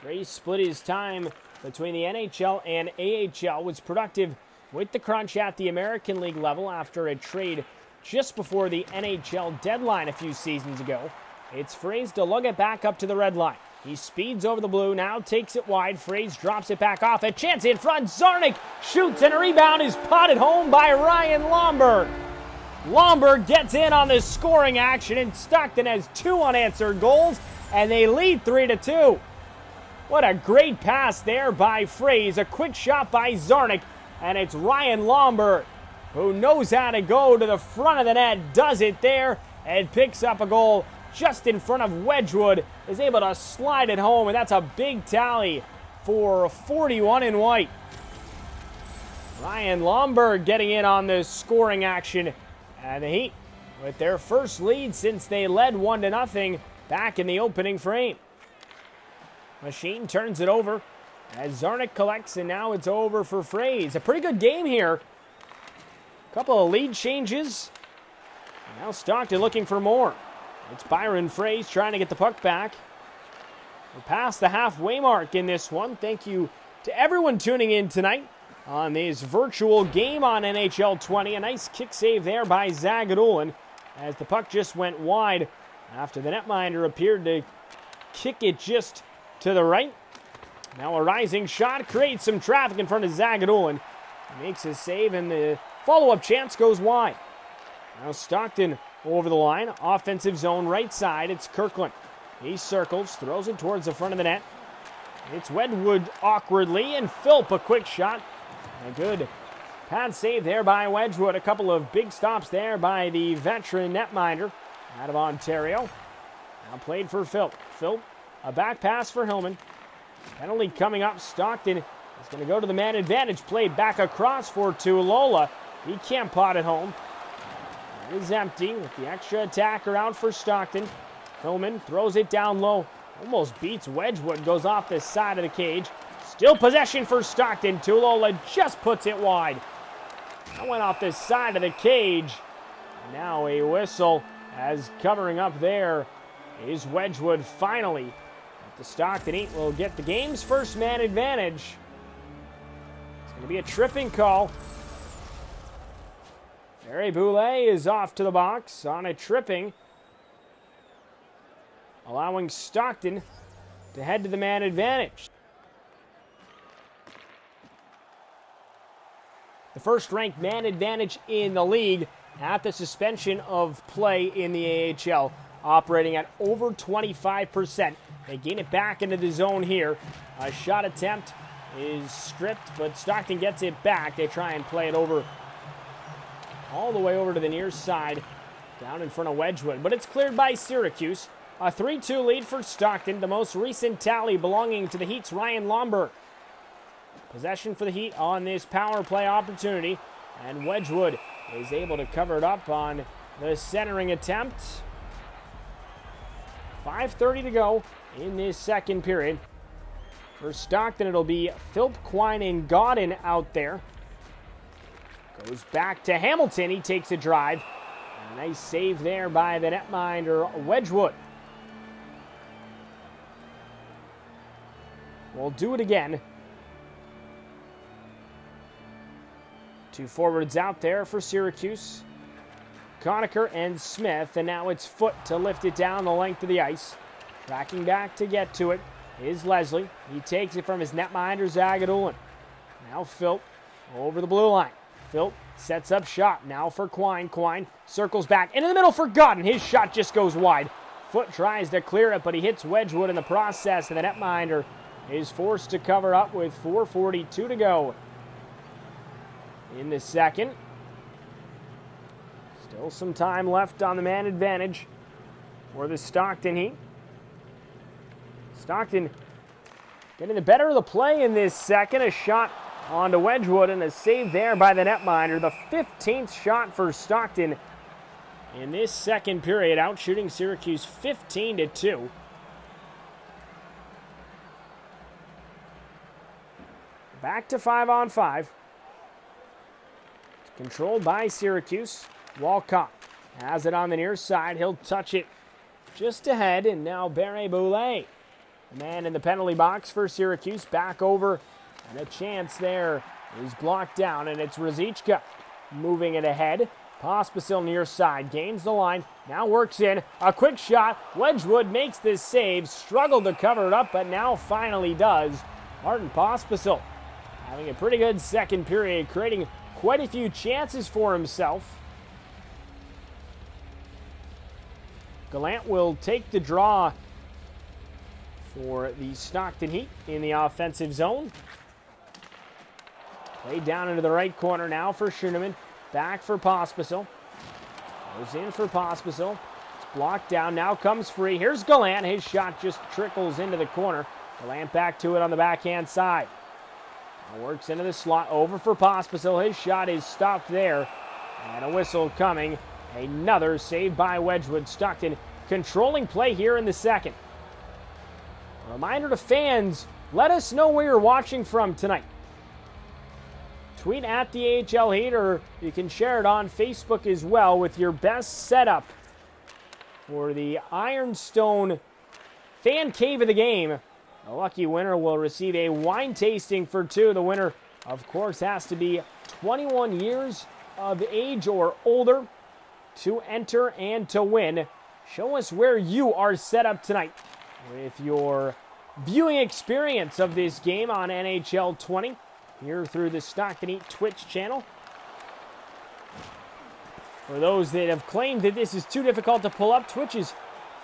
Speaker 3: Fraze split his time between the NHL and AHL, was productive with the Crunch at the American League level after a trade just before the NHL deadline a few seasons ago. It's Fraze to lug it back up to the red line. He speeds over the blue, now takes it wide. Fraze drops it back off. A chance in front. Zarnik shoots and a rebound is potted home by Ryan Lomberg. Lomberg gets in on the scoring action, and Stockton has 2 unanswered goals, and they lead 3-2. What a great pass there by Fraze. A quick shot by Zarnik, and it's Ryan Lomberg who knows how to go to the front of the net, does it there, and picks up a goal just in front of Wedgwood, is able to slide it home, and that's a big tally for 41 in white. Ryan Lomberg getting in on the scoring action, and the Heat with their first lead since they led 1-0 back in the opening frame. Machine turns it over as Zarnik collects, and now it's over for Fraze. A pretty good game here. Couple of lead changes. Now Stockton looking for more. It's Byron Fraze trying to get the puck back. We're past the halfway mark in this one. Thank you to everyone tuning in tonight on this virtual game on NHL 20. A nice kick save there by Zagadulin as the puck just went wide after the netminder appeared to kick it just to the right. Now a rising shot creates some traffic in front of Zagadulin. He makes his save, and the follow-up chance goes wide. Now Stockton over the line. Offensive zone right side. It's Kirkland. He circles, throws it towards the front of the net. It's Wedgwood awkwardly, and Philp a quick shot. A good pad save there by Wedgwood. A couple of big stops there by the veteran netminder out of Ontario. Now played for Philp. Philp, a back pass for Hillman. Penalty coming up. Stockton is going to go to the man advantage. Played back across for Tuilola. He can't pot it home. It is empty with the extra attacker out for Stockton. Hillman throws it down low. Almost beats Wedgwood. Goes off the side of the cage. Still possession for Stockton. Tuilola just puts it wide. That went off the side of the cage. Now a whistle as covering up there is Wedgwood finally. The Stockton Heat will get the game's first man advantage. It's going to be a tripping call. Barry Boulay is off to the box on a tripping, allowing Stockton to head to the man advantage. The first-ranked man advantage in the league at the suspension of play in the AHL, operating at over 25%. They gain it back into the zone here. A shot attempt is stripped, but Stockton gets it back. They try and play it over, all the way over to the near side, down in front of Wedgwood. But it's cleared by Syracuse. A 3-2 lead for Stockton, the most recent tally belonging to the Heat's Ryan Lomberg. Possession for the Heat on this power play opportunity, and Wedgwood is able to cover it up on the centering attempt. 5:30 to go in this second period. For Stockton, it'll be Philp, Quine, and Godin out there. Goes back to Hamilton. He takes a drive. A nice save there by the netminder, Wedgwood. We'll do it again. Two forwards out there for Syracuse. Conacher and Smith, and now it's Foot to lift it down the length of the ice. Tracking back to get to it is Leslie. He takes it from his netminder, Zagadulin. Now Philp over the blue line. Philp sets up shot now for Quine. Quine circles back into the middle for Godin. His shot just goes wide. Foot tries to clear it, but he hits Wedgwood in the process, and the netminder is forced to cover up with 4:42 to go in the second. Still some time left on the man advantage for the Stockton Heat. Stockton getting the better of the play in this second. A shot onto Wedgwood and a save there by the netminder. The 15th shot for Stockton in this second period, outshooting Syracuse 15-2. Back to 5-on-5. Controlled by Syracuse. Walcott has it on the near side. He'll touch it just ahead, and now Barry Boulay, the man in the penalty box for Syracuse, back over, and a chance there is blocked down, and it's Ruzicka moving it ahead. Pospisil near side, gains the line, now works in, a quick shot. Wedgwood makes this save, struggled to cover it up, but now finally does. Martin Pospisil having a pretty good second period, creating quite a few chances for himself. Gallant will take the draw for the Stockton Heat in the offensive zone. Played down into the right corner now for Schoenemann. Back for Pospisil. Goes in for Pospisil. It's blocked down. Now comes free. Here's Gallant. His shot just trickles into the corner. Gallant back to it on the backhand side. Now works into the slot. Over for Pospisil. His shot is stopped there. And a whistle coming. Another save by Wedgwood. Stockton controlling play here in the second. A reminder to fans, let us know where you're watching from tonight. Tweet at the AHL Heat, or you can share it on Facebook as well with your best setup for the Ironstone Fan Cave of the game. A lucky winner will receive a wine tasting for two. The winner, of course, has to be 21 years of age or older to enter and to win. Show us where you are set up tonight with your viewing experience of this game on NHL 20 here through the Stockton Heat Twitch channel. For those that have claimed that this is too difficult to pull up, Twitch is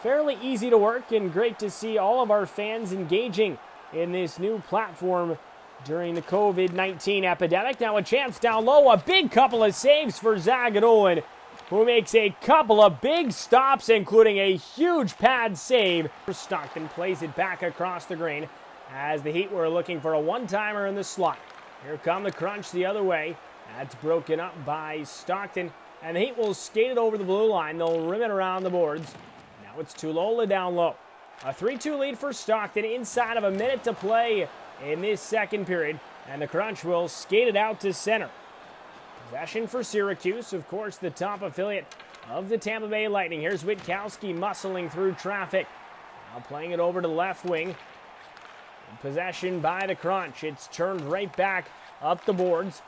Speaker 3: fairly easy to work, and great to see all of our fans engaging in this new platform during the COVID-19 epidemic. Now a chance down low, a big couple of saves for Zagadulin, who makes a couple of big stops, including a huge pad save. Stockton plays it back across the green as the Heat were looking for a one-timer in the slot. Here come the Crunch the other way. That's broken up by Stockton, and the Heat will skate it over the blue line. They'll rim it around the boards. Now it's Tulola down low. A 3-2 lead for Stockton inside of a minute to play in this second period, and the Crunch will skate it out to center. Possession for Syracuse, of course, the top affiliate of the Tampa Bay Lightning. Here's Witkowski muscling through traffic. Now playing it over to the left wing. Possession by the Crunch. It's turned right back up the boards.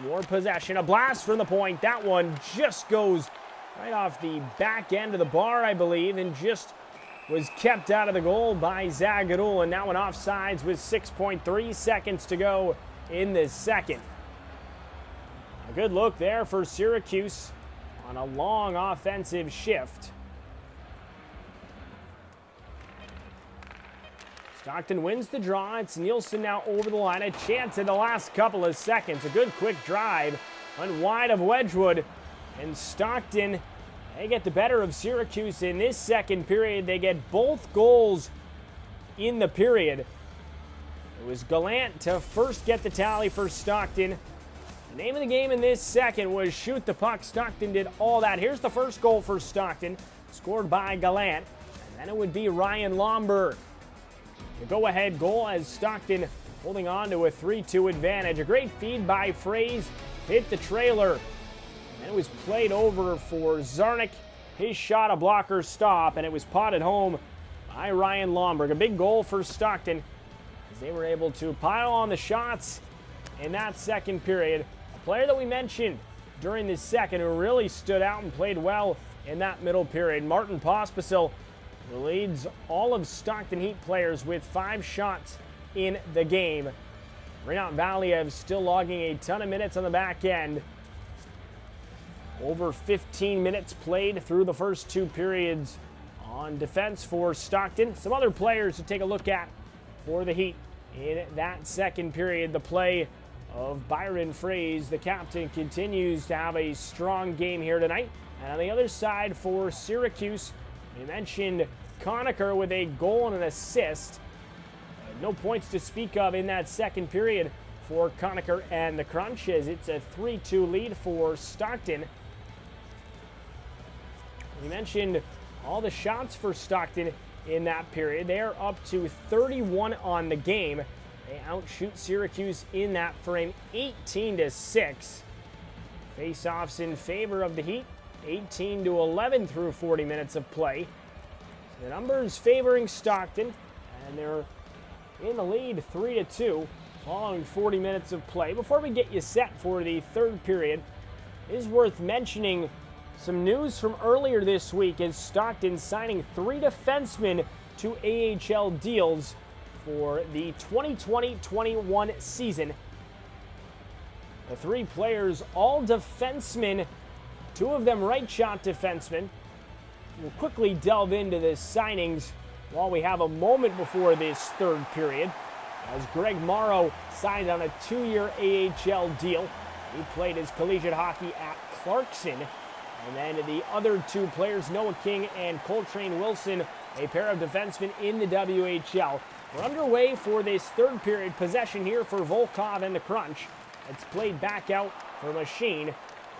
Speaker 3: More possession. A blast from the point. That one just goes right off the back end of the bar, I believe, and just was kept out of the goal by Zagadulin. Now an offsides with 6.3 seconds to go in the second. A good look there for Syracuse on a long offensive shift. Stockton wins the draw. It's Nielsen now over the line. A chance in the last couple of seconds. A good quick drive. Went wide of Wedgwood. And Stockton, they get the better of Syracuse in this second period. They get both goals in the period. It was Gallant to first get the tally for Stockton. The name of the game in this second was shoot the puck. Stockton did all that. Here's the first goal for Stockton, scored by Gallant. And then it would be Ryan Lomberg. The go-ahead goal as Stockton holding on to a 3-2 advantage. A great feed by Fraze, hit the trailer. And it was played over for Zarnik. His shot, a blocker stop, and it was potted home by Ryan Lomberg. A big goal for Stockton as they were able to pile on the shots in that second period. A player that we mentioned during the second who really stood out and played well in that middle period, Martin Pospisil, who leads all of Stockton Heat players with 5 shots in the game. Rinat Valiev still logging a ton of minutes on the back end. Over 15 minutes played through the first 2 periods on defense for Stockton. Some other players to take a look at for the Heat in that second period. The play of Byron Fraze, the captain, continues to have a strong game here tonight. And on the other side for Syracuse, we mentioned Conacher with a goal and an assist. No points to speak of in that second period for Conacher and the Crunch, as it's a 3-2 lead for Stockton. We mentioned all the shots for Stockton in that period. They are up to 31 on the game. They outshoot Syracuse in that frame 18-6. Face-offs in favor of the Heat, 18-11 through 40 minutes of play. The numbers favoring Stockton, and they're in the lead 3-2 following 40 minutes of play. Before we get you set for the third period, it is worth mentioning some news from earlier this week as Stockton signing 3 defensemen to AHL deals for the 2020-21 season. The 3 players, all defensemen, 2 of them right shot defensemen. We'll quickly delve into the signings while we have a moment before this third period, as Greg Morrow signed on a 2-year AHL deal. He played his collegiate hockey at Clarkson. And then the other 2 players, Noah King and Coltrane Wilson, a pair of defensemen in the WHL. We're underway for this third period. Possession here for Volkov and the Crunch. It's played back out for Machine.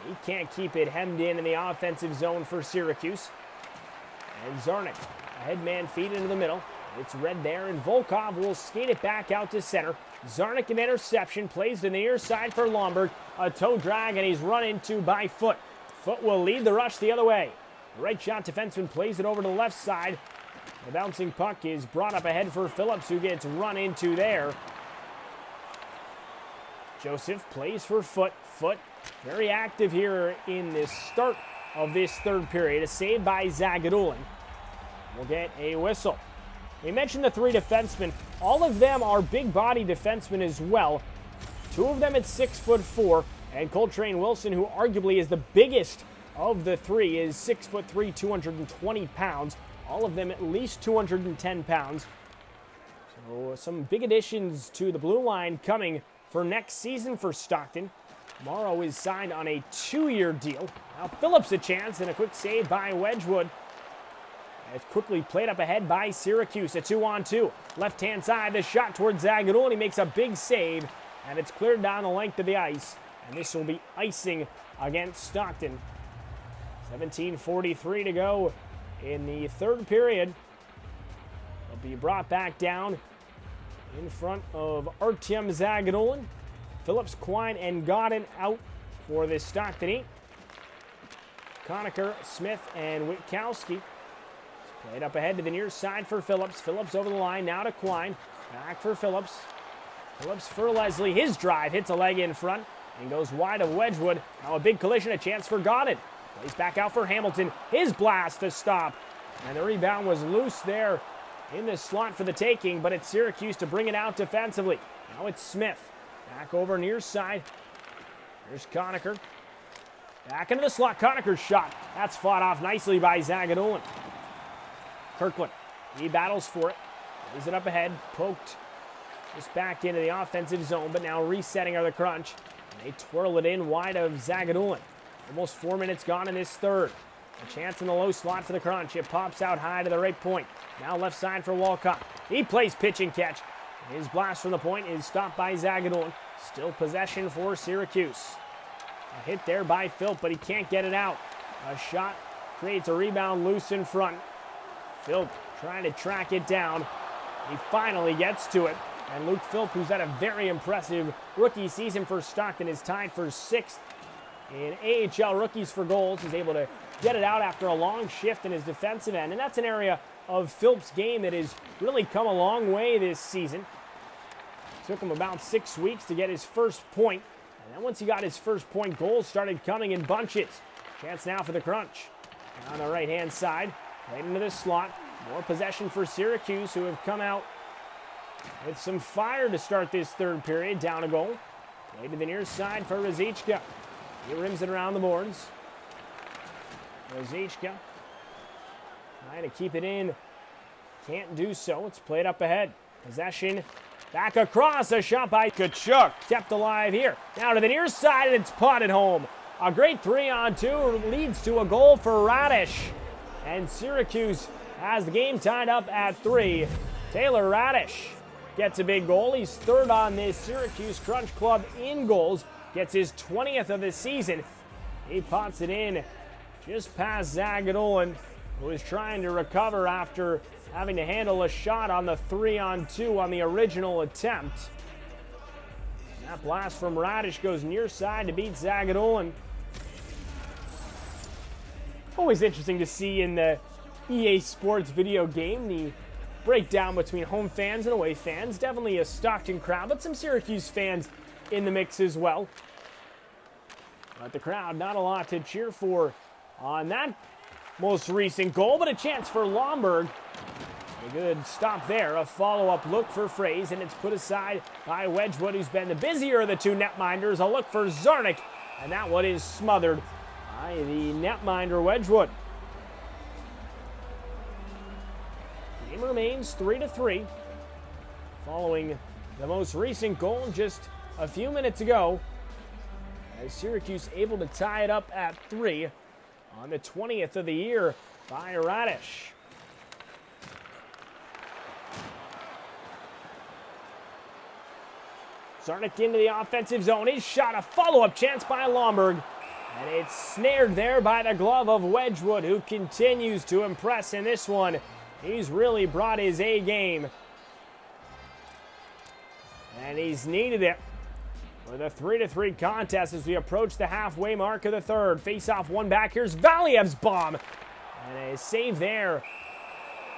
Speaker 3: He can't keep it hemmed in the offensive zone for Syracuse. And Zarnik, a headman feed into the middle. It's red there, and Volkov will skate it back out to center. Zarnik, an interception, plays to the near side for Lomberg. A toe drag, and he's run into by Foot. Foot will lead the rush the other way. The right shot defenseman plays it over to the left side. The bouncing puck is brought up ahead for Phillips, who gets run into there. Joseph plays for Foot. Foot very active here in the start of this third period. A save by Zagadulin. We'll get a whistle. We mentioned the 3 defensemen. All of them are big body defensemen as well. 2 of them at 6'4", and Coltrane Wilson, who arguably is the biggest of the three is 6'3", 220 pounds. All of them at least 210 pounds. So some big additions to the blue line coming for next season for Stockton. Morrow is signed on a 2-year deal. Now Phillips a chance and a quick save by Wedgwood. It's quickly played up ahead by Syracuse. A 2-on-2. Left-hand side, the shot towards Zagadou, and he makes a big save. And it's cleared down the length of the ice. And this will be icing against Stockton. 17:43 to go in the third period. They'll be brought back down in front of Artyom Zagadou. Phillips, Quine, and Godin out for this Stockton Heat. Conacher, Smith, and Witkowski. Played up ahead to the near side for Phillips. Phillips over the line, now to Quine. Back for Phillips. Phillips for Leslie. His drive hits a leg in front and goes wide of Wedgwood. Now a big collision, a chance for Godin. Plays back out for Hamilton. His blast to stop. And the rebound was loose there in the slot for the taking, but it's Syracuse to bring it out defensively. Now it's Smith. Back over near side. Here's Conacher. Back into the slot. Conacher's shot. That's fought off nicely by Zagadou. Kirkland. He battles for it. Lays it up ahead. Poked just back into the offensive zone, but now resetting are the Crunch. And they twirl it in wide of Zagadou. Almost 4 minutes gone in this third. A chance in the low slot for the Crunch. It pops out high to the right point. Now left side for Walcott. He plays pitch and catch. His blast from the point is stopped by Zagadou. Still possession for Syracuse. A hit there by Philp, but he can't get it out. A shot creates a rebound loose in front. Philp trying to track it down. He finally gets to it. And Luke Philp, who's had a very impressive rookie season for Stockton, is tied for 6th in AHL rookies for goals. He's able to get it out after a long shift in his defensive end. And that's an area of Philp's game that has really come a long way this season. Took him about 6 weeks to get his first point. And then once he got his first point, goals started coming in bunches. Chance now for the Crunch. On the right-hand side, right into the slot. More possession for Syracuse, who have come out with some fire to start this third period. Down a goal. Play to the near side for Ruzicka. He rims it around the boards. Ruzicka trying to keep it in. Can't do so. It's played up ahead. Possession. Back across. A shot by Tkachuk. Kept alive here. Now to the near side, and it's potted home. A great 3-on-2 leads to a goal for Radish. And Syracuse has the game tied up at 3. Taylor Radish gets a big goal. He's third on this Syracuse Crunch club in goals. Gets his 20th of the season. He pots it in just past Zagadou, who is trying to recover after having to handle a shot on the 3-on-2 on the original attempt. That blast from Radish goes near side to beat Zagadou. Always interesting to see in the EA Sports video game the breakdown between home fans and away fans. Definitely a Stockton crowd, but some Syracuse fans in the mix as well. But the crowd, not a lot to cheer for on that most recent goal, but a chance for Lomberg. A good stop there, a follow-up look for Fraze, and it's put aside by Wedgwood, who's been the busier of the two netminders. A look for Zarnik, and that one is smothered by the netminder Wedgwood. Game remains 3-3 following the most recent goal just a few minutes ago, as Syracuse able to tie it up at 3 on the 20th of the year by Radish. Zarnik into the offensive zone. His shot, a follow-up chance by Lomberg. And it's snared there by the glove of Wedgwood, who continues to impress in this one. He's really brought his A game. And he's needed it for the 3-3 contest as we approach the halfway mark of the third. Face-off one back. Here's Valiev's bomb. And a save there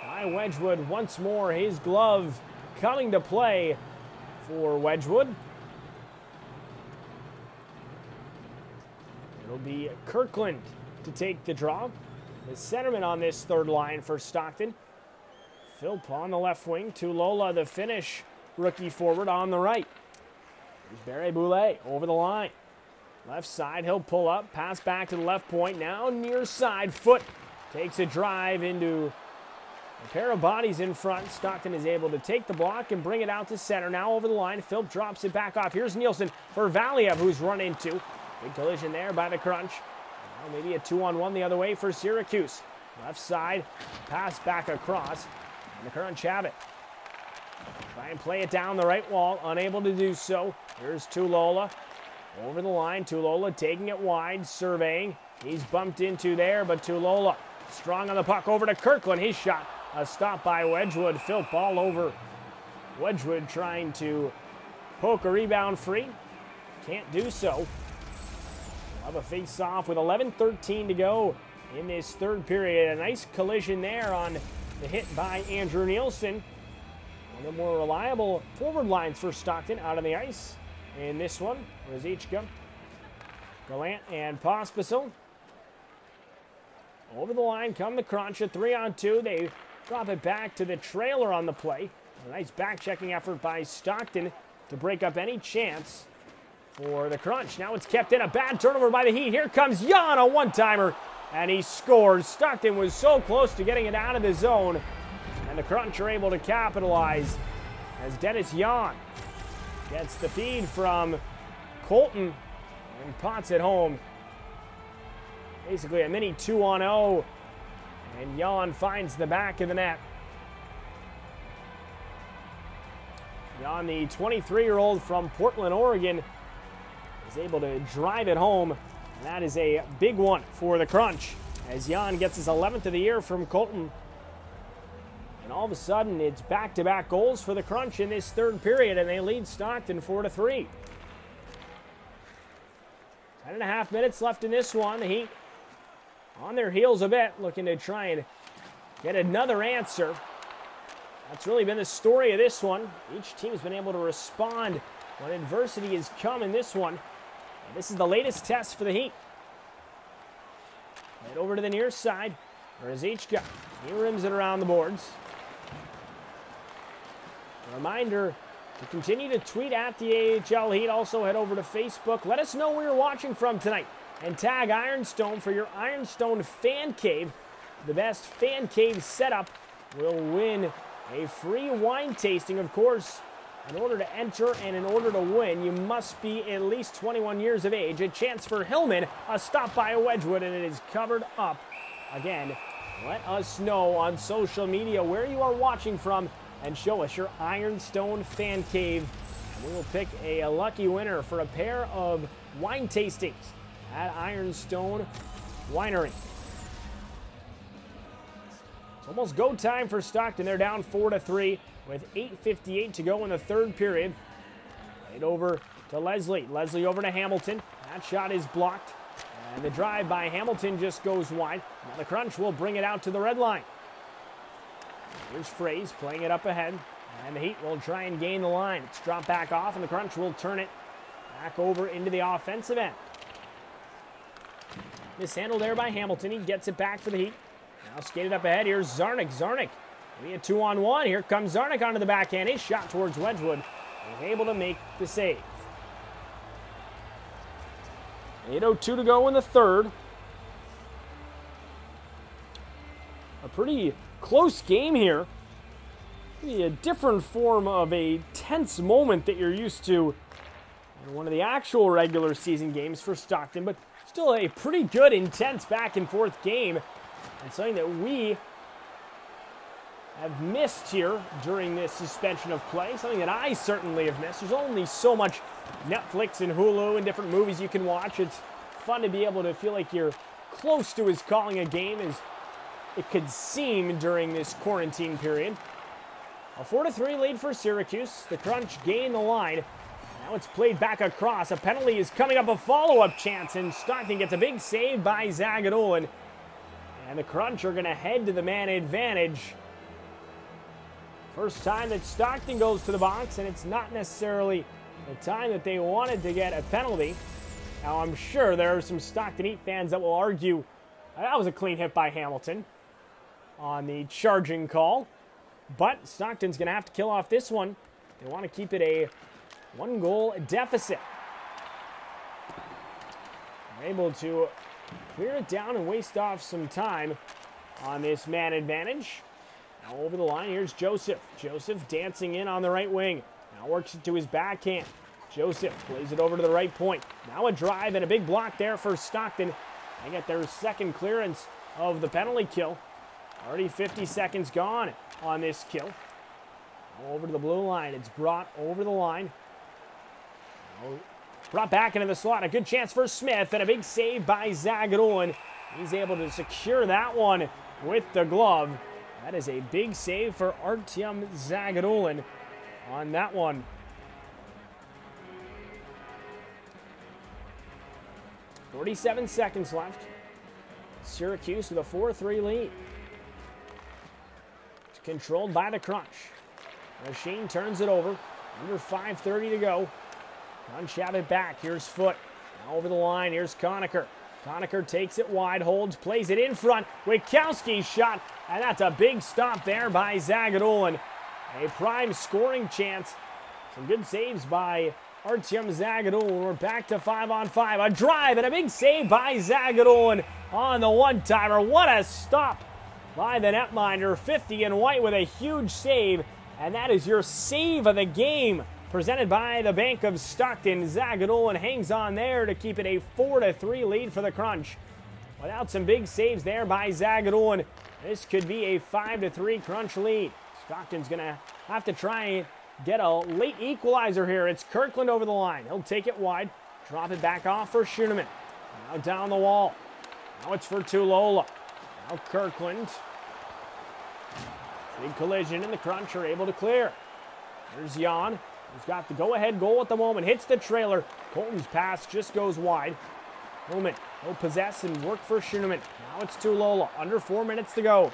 Speaker 3: by Wedgwood. Once more, his glove coming to play for Wedgwood. It'll be Kirkland to take the draw. The centerman on this third line for Stockton. Philp on the left wing. Tulola, the Finnish rookie forward, on the right. Here's Barry Boulay over the line. Left side, he'll pull up, pass back to the left point. Now near side, Foot takes a drive into a pair of bodies in front. Stockton is able to take the block and bring it out to center. Now over the line, Philp drops it back off. Here's Nielsen for Valiev, who's run into. Big collision there by the Crunch. Now maybe a 2-on-1 the other way for Syracuse. Left side, pass back across, and the Crunch have it. Try and play it down the right wall, unable to do so. Here's Tulola. Over the line, Tulola taking it wide, surveying. He's bumped into there, but Tulola strong on the puck over to Kirkland. His shot, a stop by Wedgwood. Philp all over Wedgwood trying to poke a rebound free. Can't do so. We'll have a face-off with 11:13 to go in this third period. A nice collision there on the hit by Andrew Nielsen. One of the more reliable forward lines for Stockton out on the ice. In this one, Ruzicka, Gallant, and Pospisil. Over the line come the Crunch, a 3-on-2. They drop it back to the trailer on the play. A nice back-checking effort by Stockton to break up any chance for the Crunch. Now it's kept in, a bad turnover by the Heat. Here comes Jan, a one-timer, and he scores. Stockton was so close to getting it out of the zone, and the Crunch are able to capitalize as Dennis Jan gets the feed from Colton and pots it home. Basically a mini 2-on-0, and Jan finds the back of the net. Jan, the 23-year-old from Portland, Oregon, is able to drive it home, and that is a big one for the Crunch as Jan gets his 11th of the year from Colton. And all of a sudden, it's back-to-back goals for the Crunch in this third period, and they lead Stockton 4-3. 10.5 minutes left in this one. The Heat on their heels a bit, looking to try and get another answer. That's really been the story of this one. Each team has been able to respond when adversity has come in this one. And this is the latest test for the Heat. Right over to the near side. Ruzicka. He rims it around the boards. A reminder to continue to tweet at the AHL Heat. Also head over to Facebook. Let us know where you're watching from tonight. And tag Ironstone for your Ironstone Fan Cave. The best Fan Cave setup will win a free wine tasting. Of course, in order to enter and in order to win, you must be at least 21 years of age. A chance for Hillman. A stop by Wedgwood, and it is covered up. Again, let us know on social media where you are watching from and show us your Ironstone Fan Cave. And we will pick a lucky winner for a pair of wine tastings at Ironstone Winery. It's almost go time for Stockton. They're down 4-3 with 8:58 to go in the third period. Right over to Leslie. Leslie over to Hamilton. That shot is blocked. And the drive by Hamilton just goes wide. Now the Crunch will bring it out to the red line. Here's Fraze playing it up ahead. And the Heat will try and gain the line. It's dropped back off, and the Crunch will turn it back over into the offensive end. Mishandled there by Hamilton. He gets it back for the Heat. Now skated up ahead. Here's Zarnik. Zarnik. Maybe a 2-on-1. Here comes Zarnik onto the backhand. His shot towards Wedgwood. He's able to make the save. 8:02 to go in the third. A pretty close game here. Maybe a different form of a tense moment that you're used to in one of the actual regular season games for Stockton, but still a pretty good, intense back and forth game, and something that we have missed here during this suspension of play, something that I certainly have missed. There's only so much Netflix and Hulu and different movies you can watch. It's fun to be able to feel like you're close to as calling a game as it could seem during this quarantine period. A 4-3 lead for Syracuse. The Crunch gain the line. Now it's played back across. A penalty is coming up, a follow-up chance, and Stockton gets a big save by Zagadolin. And the Crunch are going to head to the man advantage. First time that Stockton goes to the box, and it's not necessarily the time that they wanted to get a penalty. Now, I'm sure there are some Stockton Heat fans that will argue that was a clean hit by Hamilton on the charging call. But Stockton's going to have to kill off this one. They want to keep it a one-goal deficit. They're able to clear it down and waste off some time on this man advantage. Now over the line, here's Joseph. Joseph dancing in on the right wing. Now works it to his backhand. Joseph plays it over to the right point. Now a drive and a big block there for Stockton. They get their second clearance of the penalty kill. Already 50 seconds gone on this kill. Now over to the blue line. It's brought over the line. Now brought back into the slot. A good chance for Smith and a big save by Zagadulin. He's able to secure that one with the glove. That is a big save for Artyom Zagadulin on that one. 47 seconds left. Syracuse with a 4-3 lead. It's controlled by the Crunch. Machine turns it over. Under 5:30 to go. Crunch have it back. Here's Foote. Now over the line. Here's Conacher. Conacher takes it wide, holds, plays it in front. Witkowski's shot, and that's a big stop there by Zagadulin. A prime scoring chance. Some good saves by Artyom Zagadulin. We're back to 5-on-5. A drive and a big save by Zagadulin on the one-timer. What a stop by the netminder. 50 in white with a huge save. And that is your save of the game, presented by the Bank of Stockton. Zagadulin hangs on there to keep it a 4-3 lead for the Crunch. Without some big saves there by Zagadulin, this could be a 5-3 Crunch lead. Stockton's going to have to try and get a late equalizer here. It's Kirkland over the line. He'll take it wide, drop it back off for Schoenemann. Now down the wall. Now it's for Tulola. Now Kirkland. Big collision, and the Crunch are able to clear. There's Jan, who's got the go-ahead goal at the moment. Hits the trailer. Colton's pass just goes wide. Hillman will possess and work for Schoenemann. Now it's Tulola. Under 4 minutes to go.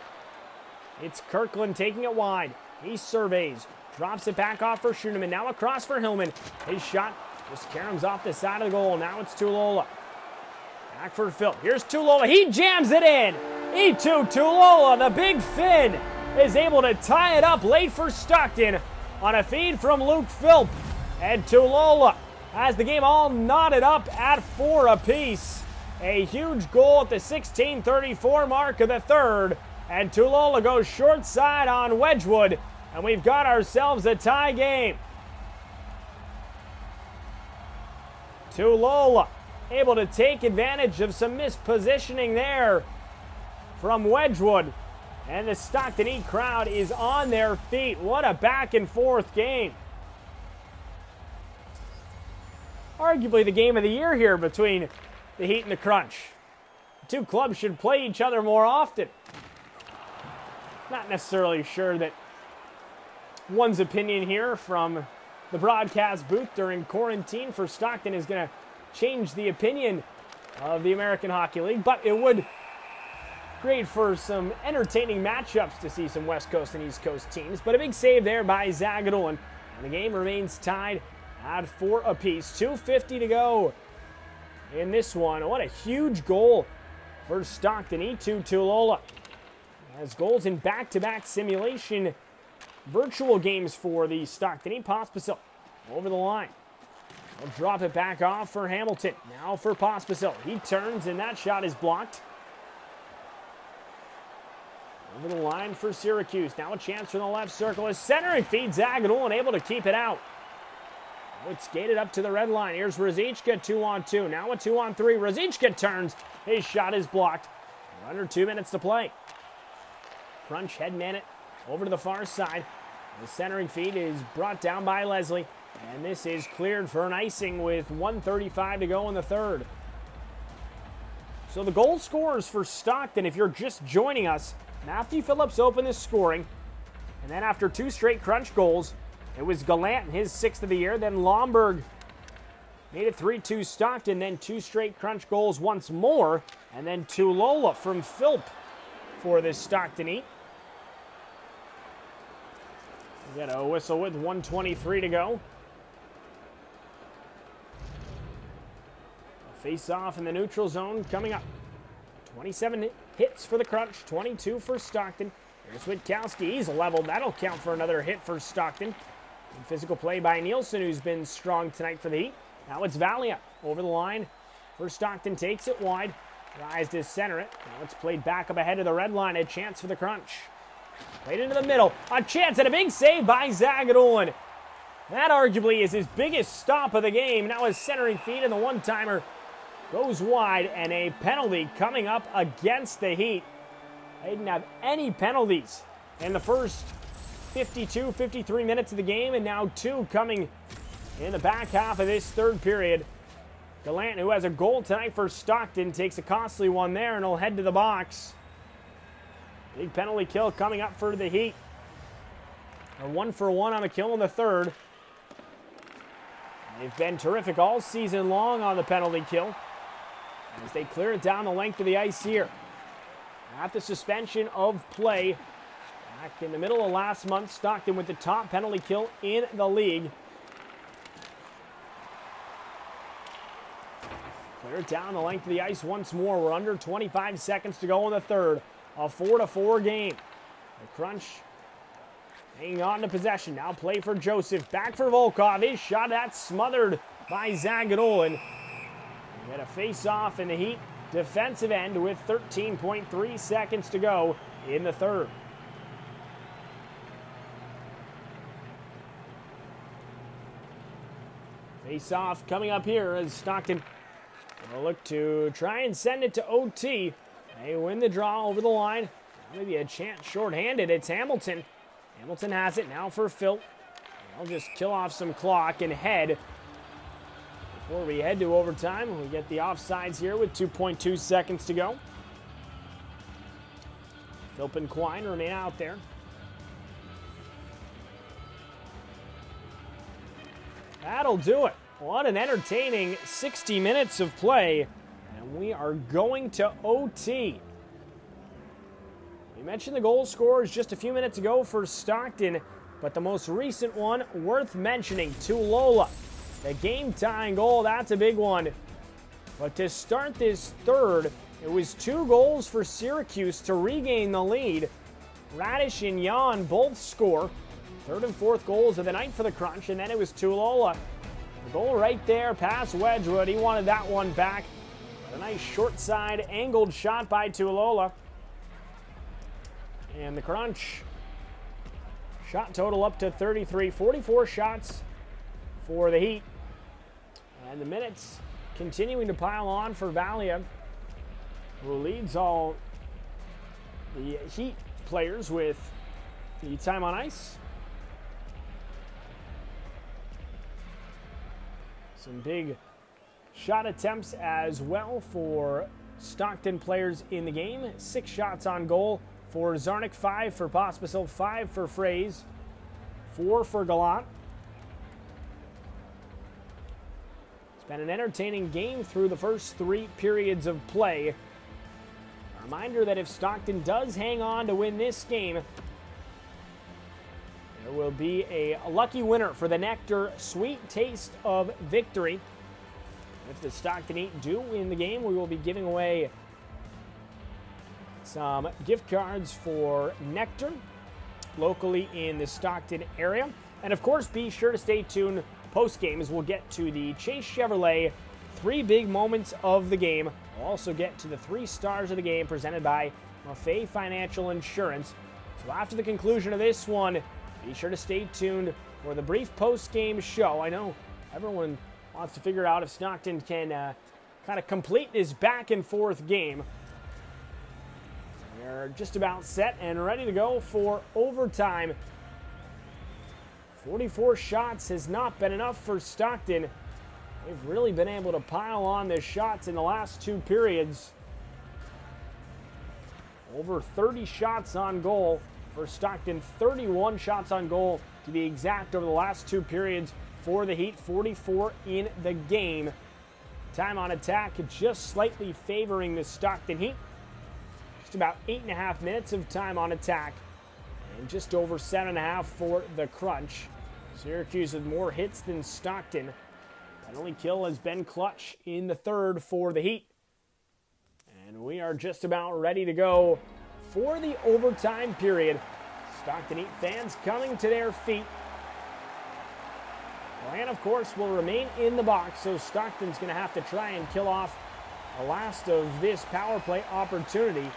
Speaker 3: It's Kirkland taking it wide. He surveys. Drops it back off for Schoenemann. Now across for Hillman. His shot just caroms off the side of the goal. Now it's Tulola. Back for Phil. Here's Tulola. He jams it in. E2 Tulola, the big Finn, is able to tie it up late for Stockton on a feed from Luke Philp. And Tulola has the game all knotted up at 4 apiece. A huge goal at the 16:34 mark of the third. And Tulola goes short side on Wedgwood. And we've got ourselves a tie game. Tulola able to take advantage of some mispositioning there from Wedgwood. And the Stockton Heat crowd is on their feet. What a back and forth game. Arguably the game of the year here between the Heat and the Crunch. The two clubs should play each other more often. Not necessarily sure that one's opinion here from the broadcast booth during quarantine for Stockton is going to change the opinion of the American Hockey League, but it would create for some entertaining matchups to see some West Coast and East Coast teams. But a big save there by Zagadulin, and the game remains tied at 4 apiece. 2:50 to go in this one. What a huge goal for Stockton. E2 Tulola has goals in back-to-back simulation virtual games for the Stockton Heat. Pospisil over the line. He'll drop it back off for Hamilton. Now for Pospisil. He turns, and that shot is blocked. Over the line for Syracuse. Now a chance from the left circle. His centering feed. Zagadulin able to keep it out. It's skated up to the red line. Here's Ruzicka, 2-on-2. Now a 2-on-3. Ruzicka turns. His shot is blocked. Under 2 minutes to play. Crunch headman it over to the far side. The centering feed is brought down by Leslie. And this is cleared for an icing with 1:35 to go in the third. So the goal scorers for Stockton, if you're just joining us, Matthew Phillips opened his scoring. And then after 2 straight Crunch goals, it was Gallant in his 6th of the year. Then Lomberg made it 3-2 Stockton. Then 2 straight Crunch goals once more. And then Tulola from Philp for this Stockton Heat. We got a whistle with 1:23 to go. Face off in the neutral zone coming up. 27 hits for the Crunch, 22 for Stockton. Here's Witkowski. He's leveled. That'll count for another hit for Stockton. And physical play by Nielsen, who's been strong tonight for the Heat. Now it's Valia over the line for Stockton, takes it wide. Tries to center it. Now it's played back up ahead of the red line. A chance for the Crunch. Played into the middle. A chance and a big save by Zagadolin. That arguably is his biggest stop of the game. Now his centering feed and the one-timer goes wide, and a penalty coming up against the Heat. They didn't have any penalties in the first 52, 53 minutes of the game, and now 2 coming in the back half of this third period. Gallant, who has a goal tonight for Stockton, takes a costly one there, and he'll head to the box. Big penalty kill coming up for the Heat. A 1-for-1 on the kill in the third. They've been terrific all season long on the penalty kill as they clear it down the length of the ice here. At the suspension of play, back in the middle of last month, Stockton with the top penalty kill in the league. Clear it down the length of the ice once more. We're under 25 seconds to go in the third. A 4-4 game. The Crunch hanging on to possession. Now play for Joseph. Back for Volkov. His shot, that's smothered by Zagadolin. Get a face-off in the Heat defensive end with 13.3 seconds to go in the third. Face-off coming up here as Stockton will look to try and send it to OT. They win the draw over the line. Maybe a chance shorthanded. It's Hamilton. Hamilton has it now for Phil. They'll just kill off some clock and head. Before we head to overtime, we get the offsides here with 2.2 seconds to go. Philp and Quine remain out there. That'll do it. What an entertaining 60 minutes of play. And we are going to OT. We mentioned the goal scorers just a few minutes ago for Stockton, but the most recent one worth mentioning, Tulola. The game-tying goal, that's a big one. But to start this third, it was 2 goals for Syracuse to regain the lead. Radish and Jan both score. Third and fourth goals of the night for the Crunch, and then it was Tulola. The goal right there, past Wedgwood. He wanted that one back. A nice short side angled shot by Tulola. And the Crunch shot total up to 33. 44 shots for the Heat. And the minutes continuing to pile on for Valiev, who leads all the Heat players with the time on ice. Some big shot attempts as well for Stockton players in the game. 6 shots on goal for Zarnik, 5 for Pospisil, 5 for Fraze, 4 for Gallant. It's been an entertaining game through the first 3 periods of play. A reminder that if Stockton does hang on to win this game, there will be a lucky winner for the Nectar Sweet Taste of Victory. If the Stockton Heat do win the game, we will be giving away some gift cards for Nectar locally in the Stockton area. And of course, be sure to stay tuned post-game as we'll get to the Chase Chevrolet 3 big moments of the game. We'll also get to the 3 stars of the game presented by Maffei Financial Insurance. So after the conclusion of this one, be sure to stay tuned for the brief post-game show. I know everyone wants to figure out if Stockton can kind of complete this back-and-forth game. They're just about set and ready to go for overtime. 44 shots has not been enough for Stockton. They've really been able to pile on the shots in the last 2 periods. Over 30 shots on goal for Stockton, 31 shots on goal to be exact over the last 2 periods for the Heat, 44 in the game. Time on attack just slightly favoring the Stockton Heat. Just about 8.5 minutes of time on attack and just over 7.5 for the Crunch. Syracuse with more hits than Stockton. Penalty kill has been clutch in the third for the Heat. And we are just about ready to go for the overtime period. Stockton Heat fans coming to their feet. And of course will remain in the box, so Stockton's going to have to try and kill off the last of this power play opportunity.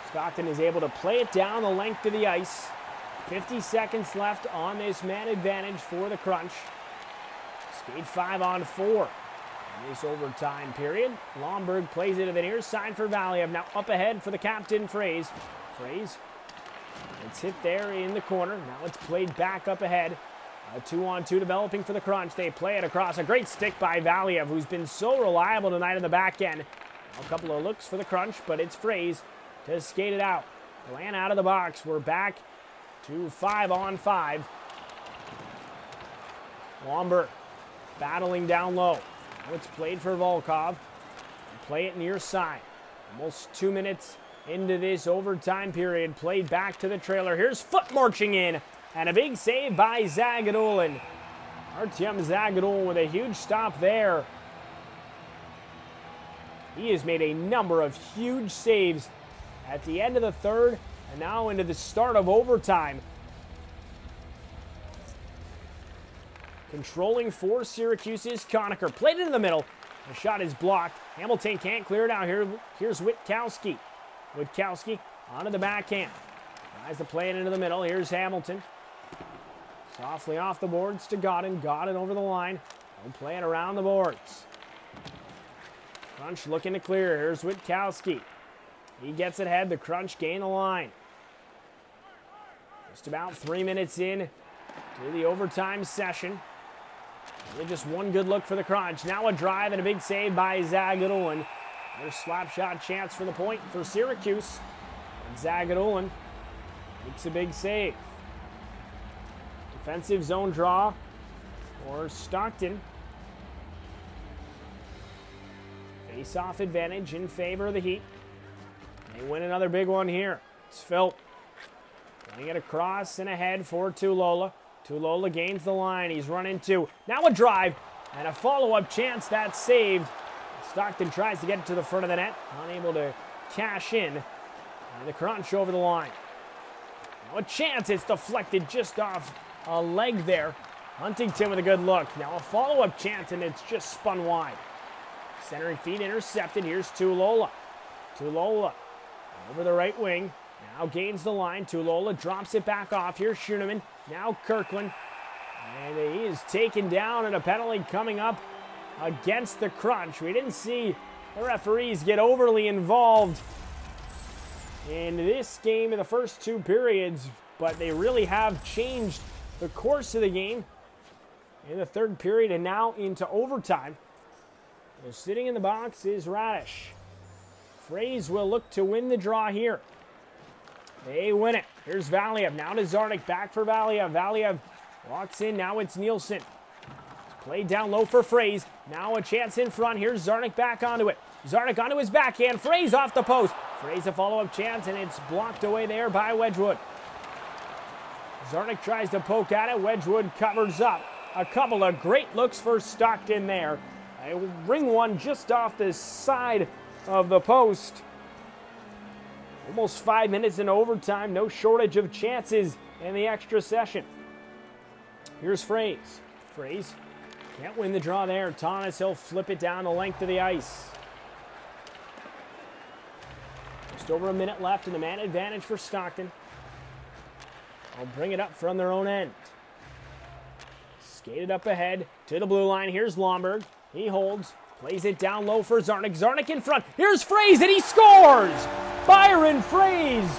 Speaker 3: Stockton is able to play it down the length of the ice. 50 seconds left on this man advantage for the Crunch. Skate 5-on-4 in this overtime period. Lomberg plays it to the near side for Valiev. Now up ahead for the captain, Fraze. Fraze, it's hit there in the corner. Now it's played back up ahead. A 2-on-2 developing for the Crunch. They play it across. A great stick by Valiev, who's been so reliable tonight in the back end. A couple of looks for the Crunch, but it's Fraze to skate it out. Land out of the box. We're back to 5-on-5. Lomberg battling down low. Now it's played for Volkov. Play it near side. Almost 2 minutes into this overtime period. Played back to the trailer. Here's Foot marching in. And a big save by Zagadulin. Artyom Zagadulin with a huge stop there. He has made a number of huge saves at the end of the third and now into the start of overtime. Controlling for Syracuse is Conacher. Played it in the middle. The shot is blocked. Hamilton can't clear it out. Here's Witkowski. Witkowski onto the backhand. Tries to play it into the middle. Here's Hamilton. Softly off the boards to Godin. Godin over the line. He'll play it around the boards. Crunch looking to clear. Here's Witkowski. He gets it ahead. The Crunch gain the line. Just about 3 minutes in to the overtime session. Only just one good look for the Crunch. Now a drive and a big save by Zagadulin. Another slap shot chance for the point for Syracuse. And Zagadulin makes a big save. Defensive zone draw for Stockton. Face-off advantage in favor of the Heat. They win another big one here. It's Phil. Playing it across and ahead for Tulola. Tulola gains the line. He's run into. Now a drive and a follow-up chance that's saved. Stockton tries to get it to the front of the net. Unable to cash in. And the Crunch over the line. Now a chance. It's deflected just off a leg there. Huntington with a good look. Now a follow-up chance and it's just spun wide. Centering feed intercepted. Here's Tulola. Tulola over the right wing. Now gains the line. Tulola drops it back off. Here's Schoenemann. Now Kirkland. And he is taken down and a penalty coming up against the Crunch. We didn't see the referees get overly involved in this game in the first two periods, but they really have changed the course of the game in the third period and now into overtime. And sitting in the box is Radish. Fraze will look to win the draw here. They win it. Here's Valiev. Now to Zarnik. Back for Valiev. Valiev walks in. Now it's Nielsen. Played down low for Fraze. Now a chance in front. Here's Zarnik back onto it. Zarnik onto his backhand. Fraze off the post. Fraze a follow-up chance, and it's blocked away there by Wedgwood. Zarnik tries to poke at it. Wedgwood covers up. A couple of great looks for Stockton there. A ring one just off the side of the post. Almost 5 minutes in overtime. No shortage of chances in the extra session. Here's Fraze. Fraze can't win the draw there. Thomas, he'll flip it down the length of the ice. Just over a minute left in the man advantage for Stockton. They'll bring it up from their own end. Skated up ahead to the blue line. Here's Lomberg. He holds. Plays it down low for Zarnik. Zarnik in front. Here's Fraze, and he scores! Byron Fraze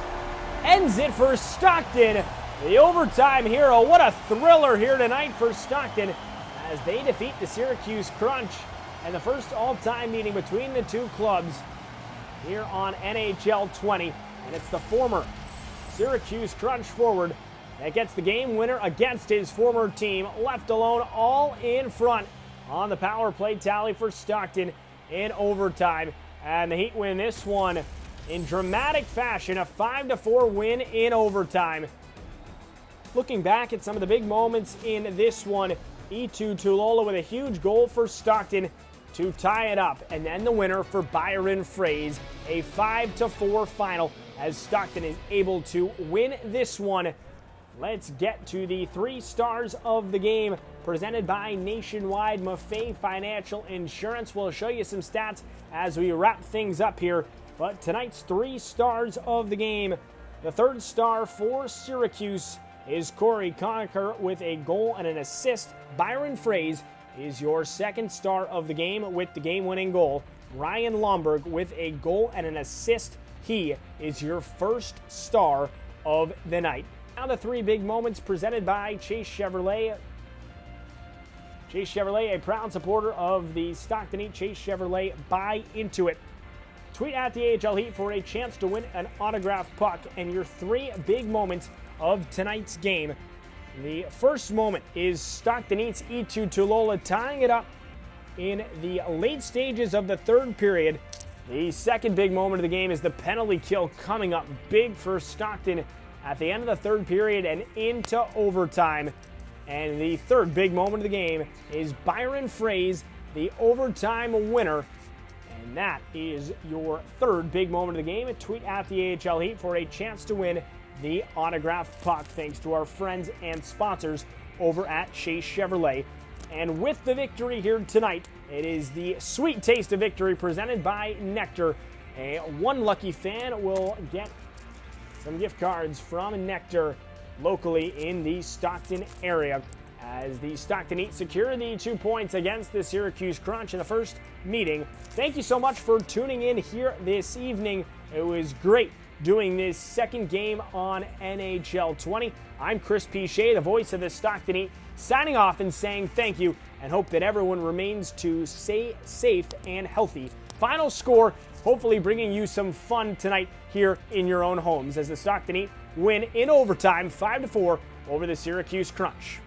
Speaker 3: ends it for Stockton. The overtime hero. What a thriller here tonight for Stockton as they defeat the Syracuse Crunch and the first all-time meeting between the two clubs here on NHL 20. And it's the former Syracuse Crunch forward that gets the game winner against his former team, left alone all in front on the power play tally for Stockton in overtime. And the Heat win this one in dramatic fashion, a 5-4 win in overtime. Looking back at some of the big moments in this one, E2 Tulola with a huge goal for Stockton to tie it up. And then the winner for Byron Fraze, a 5-4 final as Stockton is able to win this one let's get to the 3 stars of the game presented by Nationwide Maffei Financial Insurance. We'll show you some stats as we wrap things up here. But tonight's 3 stars of the game, the 3rd star for Syracuse is Corey Conacher with a goal and an assist. Byron Frazee is your 2nd star of the game with the game-winning goal. Ryan Lomberg with a goal and an assist. He is your 1st star of the night. Now the 3 big moments presented by Chase Chevrolet. Chase Chevrolet, a proud supporter of the Stockton Heat. Chase Chevrolet, buy into it. Tweet at the AHL Heat for a chance to win an autographed puck and your 3 big moments of tonight's game. The first moment is Stockton Heat's E2 Tulola tying it up in the late stages of the 3rd period. The 2nd big moment of the game is the penalty kill coming up big for Stockton at the end of the 3rd period and into overtime. And the 3rd big moment of the game is Byron Frazee, the overtime winner. And that is your 3rd big moment of the game. Tweet at the AHL Heat for a chance to win the autographed puck, thanks to our friends and sponsors over at Chase Chevrolet. And with the victory here tonight, it is the sweet taste of victory presented by Nectar. One lucky fan will get some gift cards from Nectar locally in the Stockton area as the Stockton Heat secure the 2 points against the Syracuse Crunch in the first meeting. Thank you so much for tuning in here this evening. It was great doing this 2nd game on NHL 20. I'm Chris Pichet, the voice of the Stockton Heat, signing off and saying thank you and hope that everyone remains to stay safe and healthy. Final score, hopefully bringing you some fun tonight here in your own homes as the Stockton Heat win in overtime 5-4 over the Syracuse Crunch.